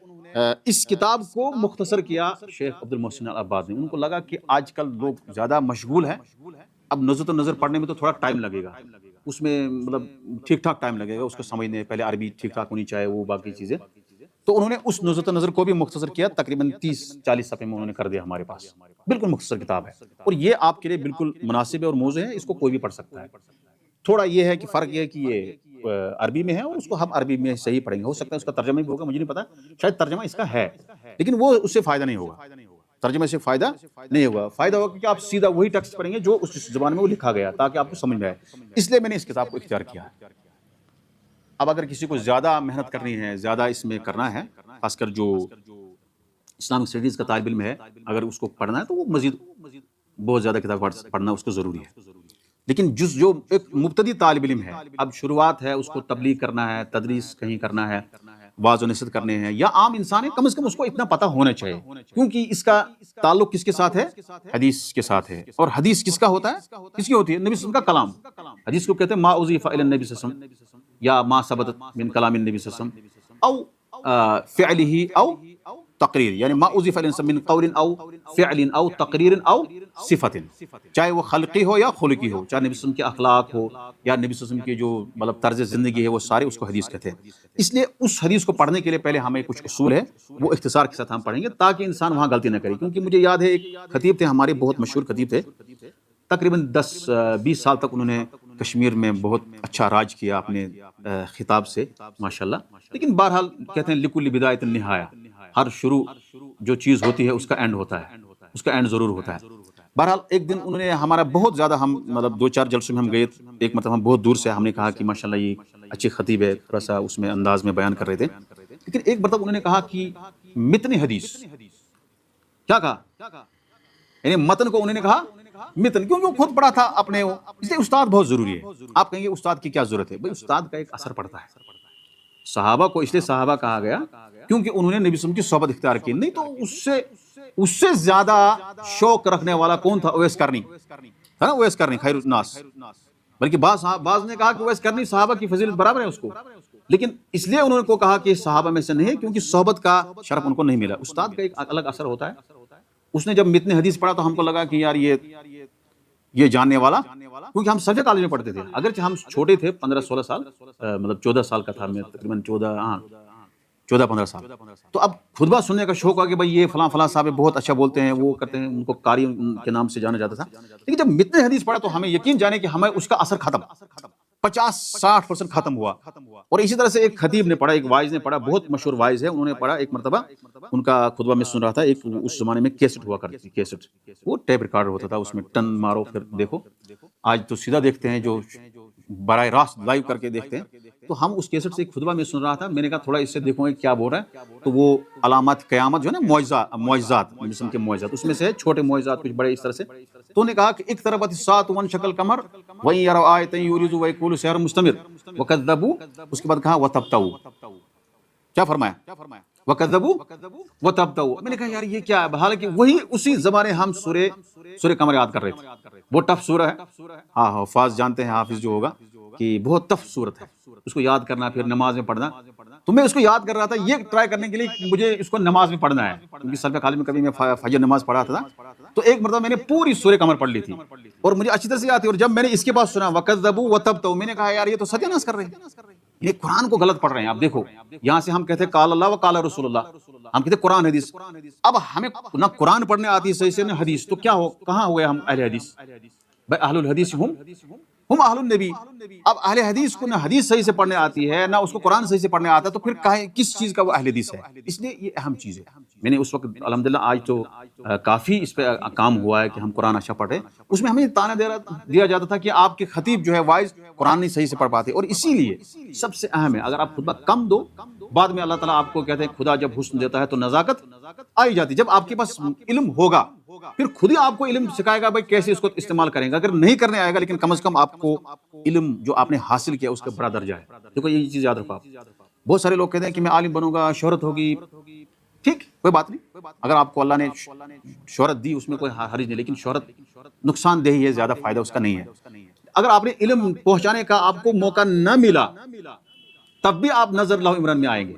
اس کتاب کو مختصر کیا شیخ عبد المحسن العباد نے۔ ان کو لگا کہ آج کل لوگ زیادہ مشغول ہیں، اب نزہۃ النظر پڑھنے میں تو تھوڑا ٹائم لگے گا، اس میں مطلب ٹھیک ٹھاک ٹائم لگے گا اس کو سمجھنے، پہلے عربی ٹھیک ٹھاک ہونی چاہیے، وہ باقی چیزیں۔ تو انہوں نے اس نزہۃ النظر کو بھی مختصر کیا، تقریباً 30-40 صفحے میں انہوں نے کر دیا ہمارے پاس، بالکل مختصر کتاب ہے، اور یہ آپ کے لیے بالکل مناسب ہے اور موزوں ہے، اس کو کوئی بھی پڑھ سکتا ہے۔ تھوڑا یہ ہے کہ فرق یہ ہے کہ یہ عربی میں ہے، اور اس کو ہم عربی میں صحیح پڑھیں گے، ہو سکتا ہے اس کا ترجمہ بھی ہوگا، مجھے نہیں پتا، شاید ترجمہ اس کا ہے، لیکن وہ اس سے فائدہ نہیں ہوگا، ترجمے سے فائدہ نہیں ہوگا۔ فائدہ ہوگا کہ آپ سیدھا وہی ٹیکسٹ پڑھیں گے جو اس زبان میں وہ لکھا گیا، تاکہ آپ کو سمجھ میں آئے، اس لیے میں نے اس کتاب کو اختیار کیا ہے۔ اب اگر کسی کو زیادہ محنت کرنی ہے، زیادہ اس میں کرنا ہے، خاص کر جو اسلامک اسٹڈیز کا طالب علم ہے، اگر اس کو پڑھنا ہے تو وہ مزید بہت زیادہ کتاب پڑھنا اس کو ضروری ہے۔ لیکن جو ایک مبتدی طالب علم ہے، اب شروعات ہے، اس کو تبلیغ کرنا ہے، تدریس کہیں کرنا ہے، واعظ و نصیحت کرنے ہیں، یا عام انسان ہے، کم از کم اس کو اتنا پتہ ہونا چاہیے، کیونکہ اس کا تعلق کس کے ساتھ ہے؟ حدیث کے ساتھ ہے۔ اور حدیث کس کا ہوتا ہے؟ کس کی ہوتی ہے؟ نبی صلی اللہ علیہ وسلم کا کلام۔ حدیث کو کہتے ہیں ما اضیف الی النبی صلی اللہ علیہ وسلم، یا ما ثبت من کلام النبی صلی اللہ علیہ وسلم، او فعلہ او تقریر، یعنی ما اضیف الی من قول او فعل او تقریر او صفت، چاہے وہ خلقی ہو یا خلقی ہو، چاہے نبی صلی اللہ علیہ وسلم کے اخلاق ہو یا نبی صلی اللہ علیہ وسلم کی جو مطلب طرز زندگی ہے، وہ سارے اس کو حدیث کہتے ہیں۔ اس لیے اس حدیث کو پڑھنے کے لیے پہلے ہمیں کچھ اصول ہے، وہ اختصار کے ساتھ ہم پڑھیں گے، تاکہ انسان وہاں غلطی نہ کرے۔ کیونکہ مجھے یاد ہے ایک خطیب تھے ہمارے، بہت مشہور خطیب تھے، تقریباً 10-20 سال تک انہوں نے کشمیر میں بہت اچھا راج کیا اپنے خطاب سے، ماشاءاللہ۔ لیکن بہرحال کہتے ہیں لکل بدایۃ النہایہ، ہر شروع جو چیز ہوتی ہے اس کا اینڈ ہوتا ہے، اس کا اینڈ ضرور ہوتا ہے۔ بہرحال ایک دن انہوں نے ہمارا بہت زیادہ، ہم مطلب 2-4 جلسوں میں ہم گئے، ایک مرتبہ ہم بہت دور سے، ہم نے کہا کہ ماشاءاللہ یہ اچھی خطیب ہے، تھوڑا سا اس میں انداز میں بیان کر رہے تھے، لیکن ایک مرتبہ انہوں نے کہا کہ متن حدیث، کیا کہا؟ یعنی متن کو انہوں نے کہا متن، کیونکہ وہ خود پڑھا تھا اپنے، اس لیے استاد بہت ضروری ہے۔ آپ کہیں گے استاد کی کیا ضرورت ہے؟ بھائی استاد کا ایک اثر پڑتا ہے۔ صحابہ کو اس لیے صحابہ کہا گیا کیونکہ انہوں نے نبی صلی اللہ علیہ وسلم کی صحبت اختیار کی، نہیں تو اس سے زیادہ شوق رکھنے والا کون تھا؟ اویس کرنی تھا نا، اویس کرنی خیر الناس، بلکہ بعض نے کہا کہ اویس کرنی صحابہ کی فضیلت برابر ہے اس کو، لیکن اس لیے انہوں نے کو کہا کہ صحابہ میں سے نہیں ہے، کیونکہ صحبت کا شرف ان کو نہیں ملا۔ استاد کا ایک الگ اثر ہوتا ہے، اس نے جب متن حدیث پڑھا تو ہم کو لگا کہ یار یہ جاننے والا، کیونکہ ہم سرجہ کالج میں پڑھتے تھے، اگرچہ ہم چھوٹے تھے 15-16 سال، مطلب 14 سال کا تھا میں، تقریباً 14-15 سال. تو اب خطبہ سننے کا شوق ہوا کہ بھائی یہ فلاں فلاں صاحب بہت اچھا بولتے ہیں، وہ کرتے ہیں، ان کو قاری کے نام سے جانا جاتا تھا. لیکن جب متن حدیث پڑھا تو ہمیں یقین جانے کہ ہمیں اس کا اثر ختم 50-60% ختم ہوا. اور اسی طرح سے ایک خطیب نے پڑھا، ایک وائز نے پڑھا، بہت مشہور وائز ہے، انہوں نے پڑھا ایک مرتبہ، ان کا خطبہ میں سن رہا تھا. ایک اس زمانے میں کیسٹ ہوا کرتی تھی، کیسٹ، وہ ٹیپ ریکارڈر ہوتا تھا، اس میں ٹن مارو پھر دیکھو. آج تو سیدھا دیکھتے ہیں، جو براہ راست لائیو کر کے دیکھتے ہیں. تو ہم اس کیسٹ سے ایک خطبہ میں سن رہا تھا، میں نے کہا تھوڑا اس سے دیکھوں گے کیا بول رہا ہے. تو وہ علامات قیامت جو ہے نا، معجزات، جسم کے معجزات، اس میں سے چھوٹے معجزات کچھ بڑے اس طرح سے. تو نے کہا کہ اقتربت الساعة وانشق القمر وإن يروا آية يعرضوا ويقولوا سحر مستمر وكذبوا. اس کے بعد کہا وتبتغوا، کیا فرمایا؟ وکذبوا وتبتغوا. میں نے کہا یار یہ کیا ہے؟ حالانکہ وہی اسی زمانے ہم سورہ قمر یاد کر رہے تھے. وہ ٹف سورہ ہے، ہاں حفاظ جانتے ہیں، حافظ جو ہوگا کہ بہت ٹف سورت ہے، اس کو یاد کرنا پھر نماز میں پڑھنا. تو میں اس کو یاد کر رہا تھا یہ ٹرائی کرنے کے لیے کہ مجھے اس کو نماز میں پڑھنا ہے، کیونکہ سرکار کالج میں کبھی میں فجر نماز پڑھا تھا. تو ایک مرتبہ میں نے پوری سورہ قمر پڑھ لی تھی اور مجھے اچھی طرح سے یاد تھی. اور جب میں نے اس کے بعد سنا وکذبوا وتبتغوا، میں نے کہا یار یہ تو ستیہ ناش کر رہے ہیں، یہ قرآن کو غلط پڑھ رہے ہیں. آپ دیکھو یہاں سے ہم کہتے ہیں قال اللہ و قال رسول اللہ، ہم کہتے ہیں قرآن حدیث. اب ہمیں نہ قرآن پڑھنے آتی ہے صحیح سے نہ حدیث، تو کیا ہو، کہاں ہوئے ہم اہل حدیث؟ بھائی اہل الحدیث ہم اہل النبی. اب اہل حدیث کو نہ حدیث صحیح سے پڑھنے آتی ہے نہ اس کو قرآن صحیح سے پڑھنے آتا ہے، تو پھر کس چیز کا وہ اہل حدیث ہے؟ اس لیے یہ اہم چیز ہے. میں نے اس وقت الحمدللہ آج تو کافی اس پہ کام ہوا ہے کہ ہم قرآن اچھا پڑھیں. اس میں ہمیں تانا دیا جاتا تھا کہ آپ کے خطیب جو ہے وائز قرآن نہیں صحیح سے پڑھ پاتے. اور اسی لیے سب سے اہم ہے، اگر آپ خطبہ کم دو، بعد میں اللہ تعالیٰ آپ کو کہتے ہیں خدا جب حسن دیتا ہے تو نزاکت آئی جاتی. جب آپ کے پاس علم ہوگا پھر خود ہی آپ کو علم سکھائے گا بھائی کیسے اس کو استعمال کریں گا. اگر نہیں کرنے آئے گا لیکن کم از کم آپ کو علم جو آپ نے حاصل کیا اس کا بڑا درجہ ہے. دیکھو یہ چیز یاد رکھو آپ. بہت سارے لوگ کہتے ہیں کہ میں عالم بنوں گا، شہرت ہوگی، ٹھیک کوئی بات نہیں، اگر آپ کو اللہ نے شہرت دی اس میں کوئی حرج نہیں، لیکن شہرت نقصان دہ ہے، زیادہ فائدہ اس کا نہیں ہے. اگر آپ نے علم پہنچانے کا آپ کو موقع نہ ملا تب بھی آپ نظر اللہ عمران میں آئیں گے.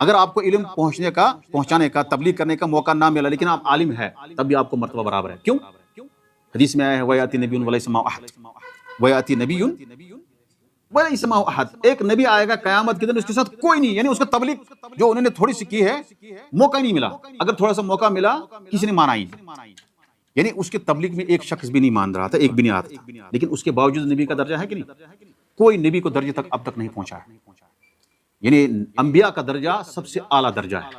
اگر آپ کو علم پہنچانے کا تبلیغ کرنے کا موقع نہ ملا لیکن آپ عالم ہے تب بھی آپ کو مرتبہ برابر ہے. کیوں؟ حدیث میں آیا ہے وَيَأْتِي نَبِيٌّ وَلَيْسَ مَعَهُ أَحَدٌ، وَيَأْتِي نَبِيٌّ وَلَيْسَ مَعَهُ أَحَدٌ. ایک نبی آئے گا قیامت کے دن، اس کے ساتھ کوئی نہیں، یعنی اس کا تبلیغ جو انہوں نے تھوڑی سی کی ہے موقع نہیں ملا. اگر تھوڑا سا موقع ملا کسی نے مانا ہی، یعنی اس کے تبلیغ میں ایک شخص بھی نہیں مان رہا تھا، ایک بھی نہیں آتا تھا، لیکن اس کے باوجود نبی کا درجہ ہے کہ نہیں؟ کوئی نبی کو درجے تک اب تک نہیں پہنچا ہے. یعنی انبیاء کا درجہ سب سے اعلیٰ درجہ ہے.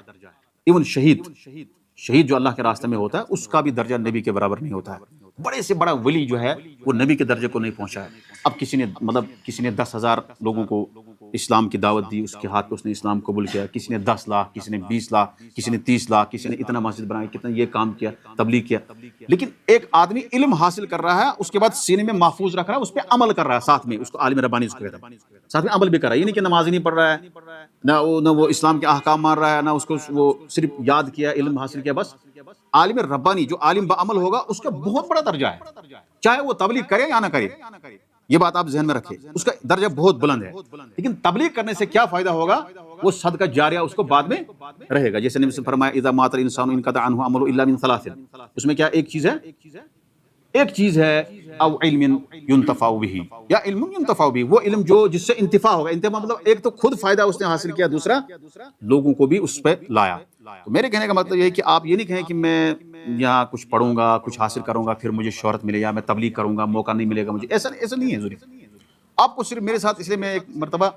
ایون شہید جو اللہ کے راستے میں ہوتا ہے اس کا بھی درجہ نبی کے برابر نہیں ہوتا ہے. بڑے سے بڑا ولی جو ہے وہ نبی کے درجے کو نہیں پہنچا ہے. اب کسی نے 10,000 لوگوں کو اسلام کی دعوت دی، اس کے ہاتھ پہ اس نے اسلام قبول کیا. کسی نے 10 لاکھ، کسی نے 20 لاکھ، کسی نے 30 لاکھ، کسی نے اتنا مسجد بنایا، کتنا یہ کام کیا، تبلیغ کیا. لیکن ایک آدمی علم حاصل کر رہا ہے، اس کے بعد سینے میں محفوظ رکھ رہا ہے، اس پہ عمل کر رہا ہے، ساتھ میں اس کو عالم ربانی اس کو کہتا ہے، ساتھ میں عمل بھی کر رہا ہے. یہ نہیں کہ نماز ہی نہیں پڑھ رہا ہے، نہ وہ اسلام کے احکام مان رہا ہے، نہ اس کو وہ صرف یاد کیا، علم حاصل کیا. بس عالم ربانی جو عالم بعمل ہوگا اس کا بہت بڑا درجہ ہے، چاہے وہ تبلیغ کرے یا نہ کرے. یہ بات آپ ذہن میں رکھیں، اس کا درجہ بہت بلند ہے. لیکن تبلیغ کرنے سے کیا فائدہ ہوگا؟ وہ صدقہ جاریہ اس کو بعد میں رہے گا. جیسے نبی سے فرمایا اذا مات الانسان انقطع عنہ عمله الا من ثلاث. اس میں کیا ایک چیز ہے او علم ينتفع به یا علم ينتفع به، وہ علم جو جس سے انتفاع ہوگا. انتفاع مطلب ایک تو خود فائدہ اس نے حاصل کیا، دوسرا لوگوں کو بھی اس پہ لایا. تو میرے کہنے کا مطلب یہ ہے کہ آپ یہ نہیں کہیں کہ میں یہاں کچھ پڑھوں گا، کچھ حاصل کروں گا، پھر مجھے شہرت ملے، یا میں تبلیغ کروں گا موقع نہیں ملے گا مجھے. ایسا نہیں ہے ضروری. آپ کو صرف میرے ساتھ، اس لیے میں ایک مرتبہ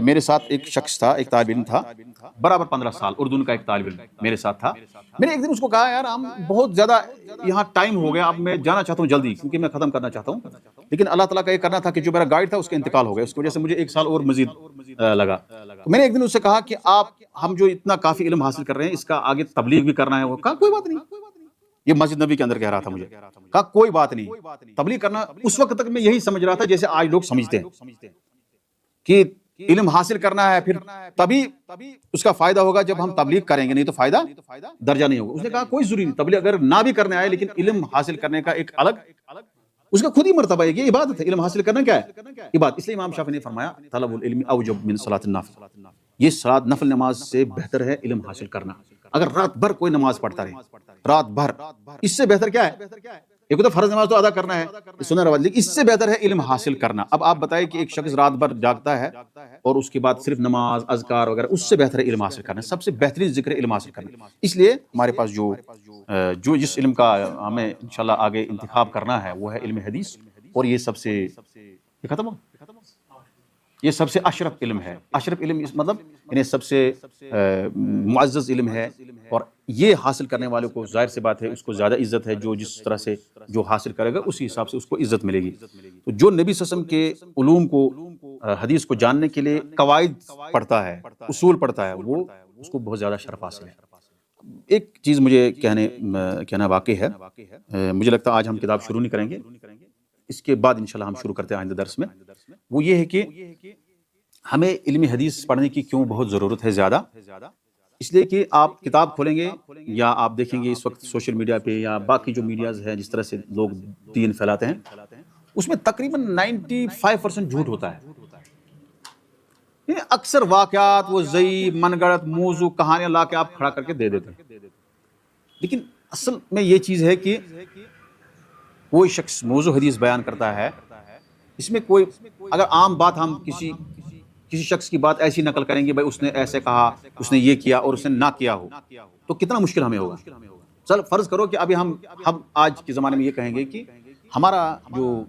میرے ساتھ ایک شخص تھا، ایک طالب علم تھا، برابر 15 سال، اردن کا ایک طالب علم میرے ساتھ تھا. میں نے ایک دن اس کو کہا یار ہم بہت زیادہ یہاں ٹائم ہو گیا، اب میں جانا چاہتا ہوں جلدی کیونکہ میں ختم کرنا چاہتا ہوں. لیکن اللہ تعالیٰ کا یہ کرنا تھا کہ جو میرا گائیڈ تھا اس کا انتقال ہو گیا، اس کی وجہ سے مجھے 1 سال اور مزید لگا. تو میں نے ایک دن اس سے کہا کہ ہم جو اتنا کافی علم حاصل کر رہے ہیں اس کا آگے تبلیغ بھی کرنا ہے. وہ کہا کوئی بات نہیں. یہ مسجد نبی کے اندر کہہ رہا تھا مجھے. کہا کوئی بات نہیں، تبلیغ کرنا. اس وقت تک میں یہی سمجھ رہا تھا جیسے آج لوگ سمجھتے ہیں کہ علم حاصل کرنا ہے پھر تبھی اس کا فائدہ ہوگا جب ہم تبلیغ کریں گے، نہیں تو فائدہ درجہ نہیں ہوگا. اس نے کہا کوئی ضروری نہیں، تبلیغ اگر نہ بھی کرنے آئے لیکن علم حاصل کرنے کا ایک الگ اس کا خود ہی مرتبہ ہے. یہ عبادت ہے، علم حاصل کرنا کیا ہے؟ عبادت. اس لیے امام شافعی نے فرمایا طلب العلم اوجب من صلاۃ النفل، یہ صلاۃ نفل نماز سے بہتر ہے علم حاصل کرنا. اگر رات بھر کوئی نماز پڑھتا رہے، رات بھر، اس سے بہتر کیا ہے؟ ایک تو فرض نماز تو ادا کرنا ہے، سنن روایت، لیکن اس سے بہتر ہے علم حاصل کرنا۔ اب آپ بتائیں کہ ایک شخص رات بھر جاگتا ہے اور اس کے بعد صرف نماز، اذکار وغیرہ، اس سے بہتر ہے علم حاصل کرنا۔ سب سے بہترین ذکر ہے علم حاصل کرنا۔ اس لیے ہمارے پاس جو جس علم کا ہمیں انشاءاللہ آگے انتخاب کرنا ہے وہ ہے علم حدیث، اور یہ سب سے، یہ ختم ہو، یہ سب سے اشرف علم ہے۔ اشرف علم مطلب یعنی سب سے معزز علم ہے، اور یہ حاصل کرنے والے کو ظاہر سی بات ہے اس کو زیادہ عزت ہے، جو جس طرح سے جو حاصل کرے گا اسی حساب سے اس کو عزت ملے گی۔ تو جو نبی صلی اللہ علیہ وسلم کے علوم کو، حدیث کو جاننے کے لیے قواعد پڑھتا ہے، اصول پڑھتا ہے، وہ اس کو بہت زیادہ شرف حاصل ہے۔ ایک چیز مجھے کہنا واقع ہے، مجھے لگتا ہے آج ہم کتاب شروع نہیں کریں گے، اس کے بعد انشاءاللہ ہم شروع کرتے ہیں آئندہ درس میں۔ وہ یہ ہے کہ ہمیں علم حدیث پڑھنے کی کیوں بہت ضرورت ہے زیادہ؟ اس لیے کہ آپ کتاب کھولیں گے یا آپ دیکھیں گے اس وقت سوشل میڈیا پہ یا باقی جو میڈیاز ہیں، جس طرح سے لوگ دین پھیلاتے ہیں، اس میں تقریباً 95% جھوٹ ہوتا ہے۔ اکثر واقعات وہ ضعیف، من گڑت موضوع، کہانیاں لا کے آپ کھڑا کر کے دے دیتے ہیں، لیکن اصل میں یہ چیز ہے کہ کوئی شخص موضوع حدیث بیان کرتا ہے، اس میں کوئی اگر عام بات ہم کسی شخص کی بات ایسی نقل کریں گے، بھائی اس نے ایسے کہا، اس نے یہ کیا اور اس نے نہ کیا ہو، تو کتنا مشکل ہمیں ہوگا۔ چل فرض کرو کہ ابھی ہم آج کے زمانے میں یہ کہیں گے کہ ہمارا جو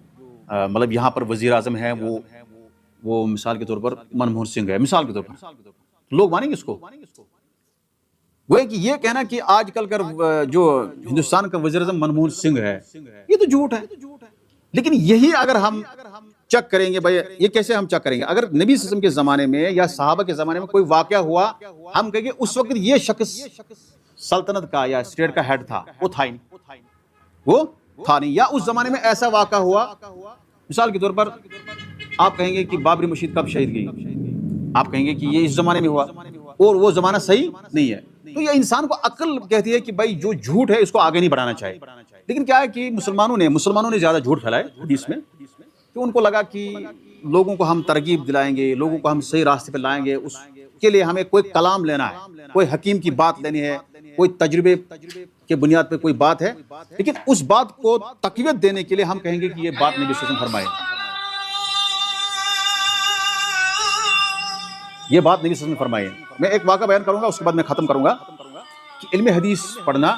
مطلب یہاں پر وزیر اعظم ہے وہ مثال کے طور پر منموہن سنگھ ہے، مثال کے طور پر، لوگ مانیں گے اس کو؟ وہ ہے کہ یہ کہنا کہ آج کل کا جو ہندوستان کا وزیر اعظم منموہن سنگھ ہے، یہ تو جھوٹ ہے۔ لیکن یہی اگر ہم چیک کریں گے، بھائی یہ کیسے ہم چیک کریں گے؟ اگر نبی صلی اللہ علیہ وسلم کے زمانے میں یا صحابہ کے زمانے میں کوئی واقعہ ہوا، ہم کہیں گے اس وقت یہ شخص سلطنت کا یا اسٹیٹ کا ہیڈ تھا، وہ تھا ہی نہیں، وہ تھا نہیں، یا اس زمانے میں ایسا واقعہ ہوا، مثال کے طور پر آپ کہیں گے کہ بابری مسجد کب شہید گئی، آپ کہیں گے کہ یہ اس زمانے میں ہوا اور وہ زمانہ صحیح نہیں ہے۔ تو یہ انسان کو عقل کہتی ہے کہ بھائی جو جھوٹ ہے اس کو آگے نہیں بڑھانا چاہیے۔ لیکن کیا ہے کہ مسلمانوں نے زیادہ جھوٹ پھیلائے حدیث میں، کہ ان کو لگا کہ لوگوں کو ہم ترغیب دلائیں گے، لوگوں کو ہم صحیح راستے پہ لائیں گے، اس کے لیے ہمیں کوئی کلام لینا ہے، کوئی حکیم کی بات لینی ہے، کوئی تجربے کے بنیاد پہ کوئی بات ہے، لیکن اس بات کو تقویت دینے کے لیے ہم کہیں گے کہ یہ بات نبی صلی اللہ علیہ وسلم فرمائے، یہ بات نبی صلی اللہ علیہ وسلم فرمائے۔ میں ایک واقعہ بیان کروں گا، اس کے بعد میں ختم کروں گا کہ علم حدیث پڑھنا،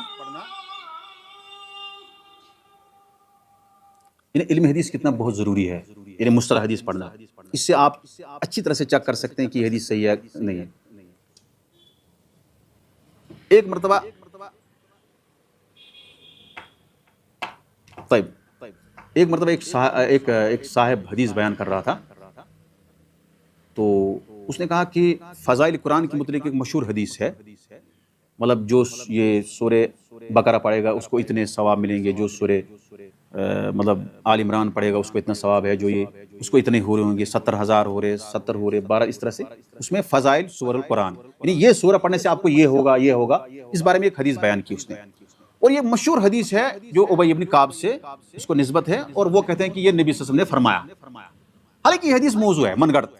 یعنی علم حدیث کتنا بہت ضروری ہے، یعنی مصطلح حدیث پڑھنا، اس سے آپ اچھی طرح سے چیک کر سکتے ہیں کہ یہ حدیث صحیح ہے نہیں ہے۔ ایک مرتبہ ایک صاحب حدیث بیان کر رہا تھا، تو اس نے کہا کہ فضائل قرآن کے متعلق ایک مشہور حدیث ہے، مطلب جو یہ سورہ بقرہ پڑھے گا اس کو اتنے ثواب ملیں گے، جو سورہ مطلب آل عمران پڑھے گا اس کو اتنا ثواب ہے، جو یہ اس کو اتنے ہو رہے ہوں گے، 70,000 ہو رہے، 70 ہو رہے، 12، اس طرح سے اس میں فضائل سور القرآن، یعنی یہ سورہ پڑھنے سے آپ کو یہ ہوگا، یہ ہوگا، اس بارے میں ایک حدیث بیان کی اس نے، اور یہ مشہور حدیث ہے جو ابی ابن کعب سے اس کو نسبت ہے، اور وہ کہتے ہیں کہ یہ نبی صلی اللہ علیہ وسلم نے فرمایا، حالانکہ یہ حدیث موضوع ہے، من گھڑت،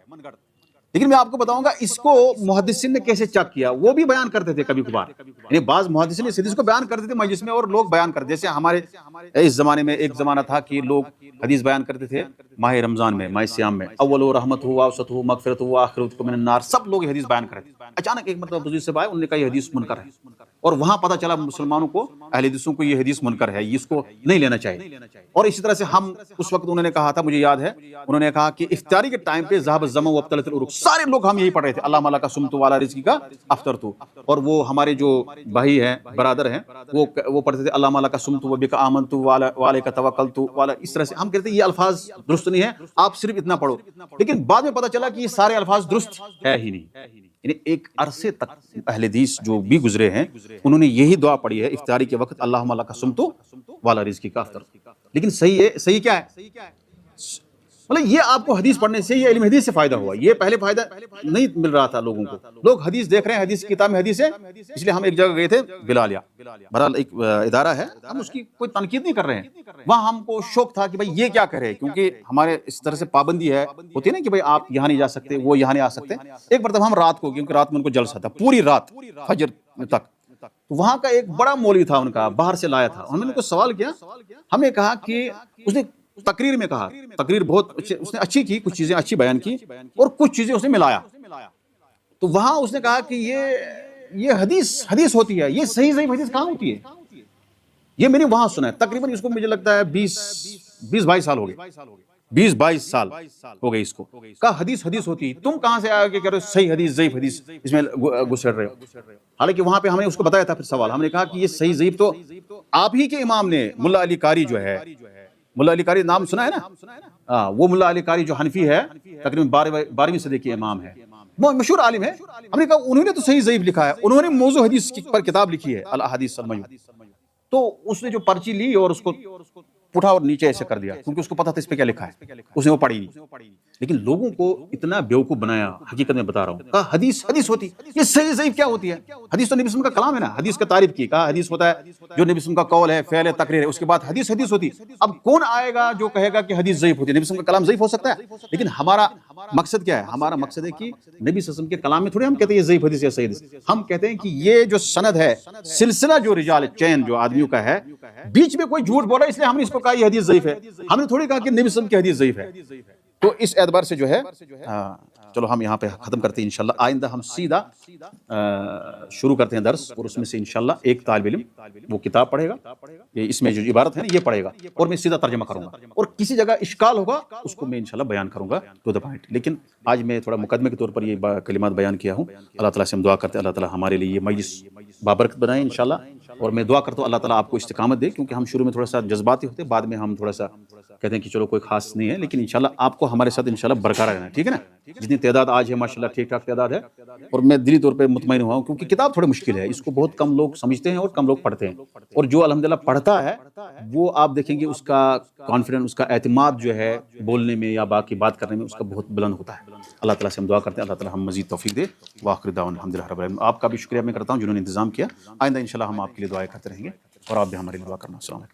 لیکن میں آپ کو بتاؤں گا اس کو محدثین نے کیسے چیک کیا، وہ بھی بیان کرتے تھے کبھی کبھار، یعنی بعض محدثین اس حدیث کو بیان کرتے تھے مجلس میں اور لوگ بیان کرتے، جیسے ہمارے اس زمانے میں ایک زمانہ تھا کہ لوگ حدیث بیان کرتے تھے ماہ رمضان میں، ماہ سیام میں، اول رحمت ہو، اوسط ہو، مغفرت ہو، آخرت کو من النار، سب لوگ حدیث بیان کرتے تھے۔ اچانک ایک مرتبہ بزرگ سے آئے، انہوں نے کہا یہ حدیث منکر ہے، اور وہاں پتہ چلا مسلمانوں کو، اہل حدیثوں کو، یہ حدیث منکر ہے، اس کو نہیں لینا چاہیے۔ اور اسی طرح سے ہم اس وقت انہوں نے کہا تھا، مجھے یاد ہے انہوں نے کہا کہ افطاری کے ٹائم پہ ذهب الظمأ وابتلت العروق، سارے لوگ ہم یہی پڑھ رہے تھے، اللهم لك صمت وعلى رزقك افطرت، اور وہ ہمارے جو بھائی ہیں، برادر ہیں، وہ پڑھتے تھے اللهم لك صمت وبك آمنت وعليك توکلت، اس طرح سے ہم کہتے ہیں یہ الفاظ درست نہیں ہیں، آپ صرف اتنا پڑھو، لیکن بعد میں پتہ چلا کہ یہ سارے الفاظ درست ہے ہی نہیں، یعنی ایک عرصے تک اہل حدیث جو بھی گزرے ہیں انہوں نے یہی دعا پڑھی ہے افطاری کے وقت، اللهم لك صمت وعلى رزقك افطرت، لیکن صحیح کیا ہے؟ مطلب یہ آپ کو حدیث پڑھنے سے، یہ علم حدیث سے فائدہ ہوا، یہ پہلے فائدہ نہیں مل رہا تھا لوگوں کو، لوگ حدیث دیکھ رہے ہیں، حدیث کی کتاب میں حدیث ہے، اس لیے ہم ایک جگہ گئے تھے بلالیا، بہرحال ایک ادارہ ہے، ہم اس کی کوئی تنقید نہیں کر رہے ہیں، وہاں ہم کو شوق تھا کہ بھائی یہ کیا کر رہے ہیں، کیونکہ ہمارے اس طرح سے پابندی ہے، ہوتی ہے نا کہ بھائی آپ یہاں نہیں جا سکتے، وہ یہاں نہیں آ سکتے۔ ایک مرتبہ ہم رات کو، کیونکہ رات میں ان کو جلسہ تھا، پوری رات فجر تک، تو وہاں کا ایک بڑا مولوی تھا ان کا، باہر سے لایا تھا. ہم نے کوئی سوال کیا، ہم نے کہا کہ اس نے تقریر میں کہا، تقریر بہت اس نے اچھی کی، کچھ چیزیں اچھی بیان کی اور کچھ چیزیں اس نے ملایا. تو وہاں اس نے کہا کہ یہ حدیث ہوتی ہے، یہ صحیح حدیث کہاں ہوتی ہے؟ یہ میں نے وہاں سنا ہے. تقریباً اس کو مجھے لگتا ہے 20-22 سال ہو گئے، 20-22 سال ہو گئے اس کو. کہا حدیث ہوتی ہے، تم کہاں سے آگے کہہ رہے ہو صحیح حدیث ضعیف حدیث اس میں گھسڑ رہے ہو؟ حالانکہ وہاں پہ ہم نے اس کو بتایا تھا. پھر سوال ہم نے کہا کہ یہ صحیح ضعیف تو آپ ہی کے امام نے، ملا علی قاری جو ہے، ملا علی قاری نام سنا ہے نا؟ وہ ملا علی قاری جو حنفی ہے، تقریباً 12ویں صدی کے امام ہے، مشہور عالم ہے. ہم نے کہا انہوں نے تو صحیح ضعیف لکھا ہے، انہوں نے موضوع حدیث پر کتاب لکھی ہے الاحادیث الموضوعہ. تو اس نے جو پرچی لی اور اس کو اٹھا اور نیچے ایسے کر دیا، کیونکہ اس کو پتا تھا اس پہ کیا لکھا ہے، اس نے وہ پڑھی نہیں. لیکن لوگوں کو اتنا بیوقوف بنایا، حقیقت میں بتا رہا ہوں. کہا حدیث ہوتی، یہ صحیح ضعیف کیا ہوتی ہے؟ حدیث تو نبی وسلم کا کلام ہے نا، حدیث کا تعریف کی. کہا حدیث ہوتا ہے جو نبی وسلم کا قول ہے، فعل ہے، تقریر ہے، اس کے بعد حدیث ہوتی. اب کون آئے گا جو کہے گا کہ حدیث ضعیف ہوتی ہے؟ نبی وسلم کا کلام ضعیف ہو سکتا ہے؟ لیکن ہمارا مقصد کیا ہے؟ ہمارا مقصد ہے کہ نبی صلی اللہ علیہ وسلم کے کلام میں تھوڑے ہم کہتے ہیں یہ ضعیف حدیث یا صحیح حدیث. ہم کہتے ہیں کہ یہ جو سند ہے، سلسلہ جو رجال چین جو آدمیوں کا ہے، بیچ میں کوئی جھوٹ بولا اس لیے ہم نے اس کو کہا یہ حدیث ضعیف ہے. ہم نے تھوڑی کہا کہ نبی صلی اللہ علیہ وسلم کی حدیث ضعیف ہے. تو اس اعتبار سے جو ہے چلو ہم یہاں پہ ختم کرتے ہیں. انشاءاللہ آئندہ ہم سیدھا شروع کرتے ہیں درس، اور اس میں سے انشاءاللہ ایک طالب علم وہ کتاب پڑھے گا، اس میں جو عبارت ہے نا یہ پڑھے گا، اور میں سیدھا ترجمہ کروں گا، اور کسی جگہ اشکال ہوگا اس کو میں انشاءاللہ بیان کروں گا ٹو دا پوائنٹ. لیکن آج میں تھوڑا مقدمے کے طور پر یہ کلمات بیان کیا ہوں. اللہ تعالیٰ سے ہم دعا کرتے ہیں اللہ تعالیٰ ہمارے لیے یہ مجلس بابرکت بنائے انشاءاللہ. اور میں دعا کرتا ہوں اللہ تعالیٰ آپ کو استقامت دے، کیونکہ ہم شروع میں تھوڑا سا جذباتی ہوتے ہیں، بعد میں ہم تھوڑا سا کہتے ہیں کہ چلو کوئی خاص نہیں ہے. لیکن انشاءاللہ آپ کو ہمارے ساتھ انشاءاللہ برقرار رہنا ہے، ٹھیک ہے نا؟ جتنی تعداد آج ہے ماشاءاللہ ٹھیک ٹھاک تعداد ہے، اور میں دلی طور پہ مطمئن ہوا ہوں، کیونکہ کتاب تھوڑی مشکل ہے، اس کو بہت کم لوگ سمجھتے ہیں اور کم لوگ پڑھتے ہیں. اور جو الحمدللہ پڑھتا ہے وہ آپ دیکھیں گے اس کا کانفیڈنس، اس کا اعتماد جو ہے بولنے میں یا باقی بات کرنے میں اس کا بہت بلند ہوتا ہے. اللہ تعالیٰ سے ہم دعا کرتے ہیں اللہ تعالیٰ ہم مزید توفیق دے. وآخر دعوانا الحمدللہ رب العالمین. آپ کا بھی شکریہ میں کرتا ہوں جنہوں نے انتظام کیا. آئندہ انشاءاللہ ہم آپ کے لیے دعائیں کرتے رہیں گے، اور آپ بھی ہمارے لیے دعا کرنا. السلام علیکم.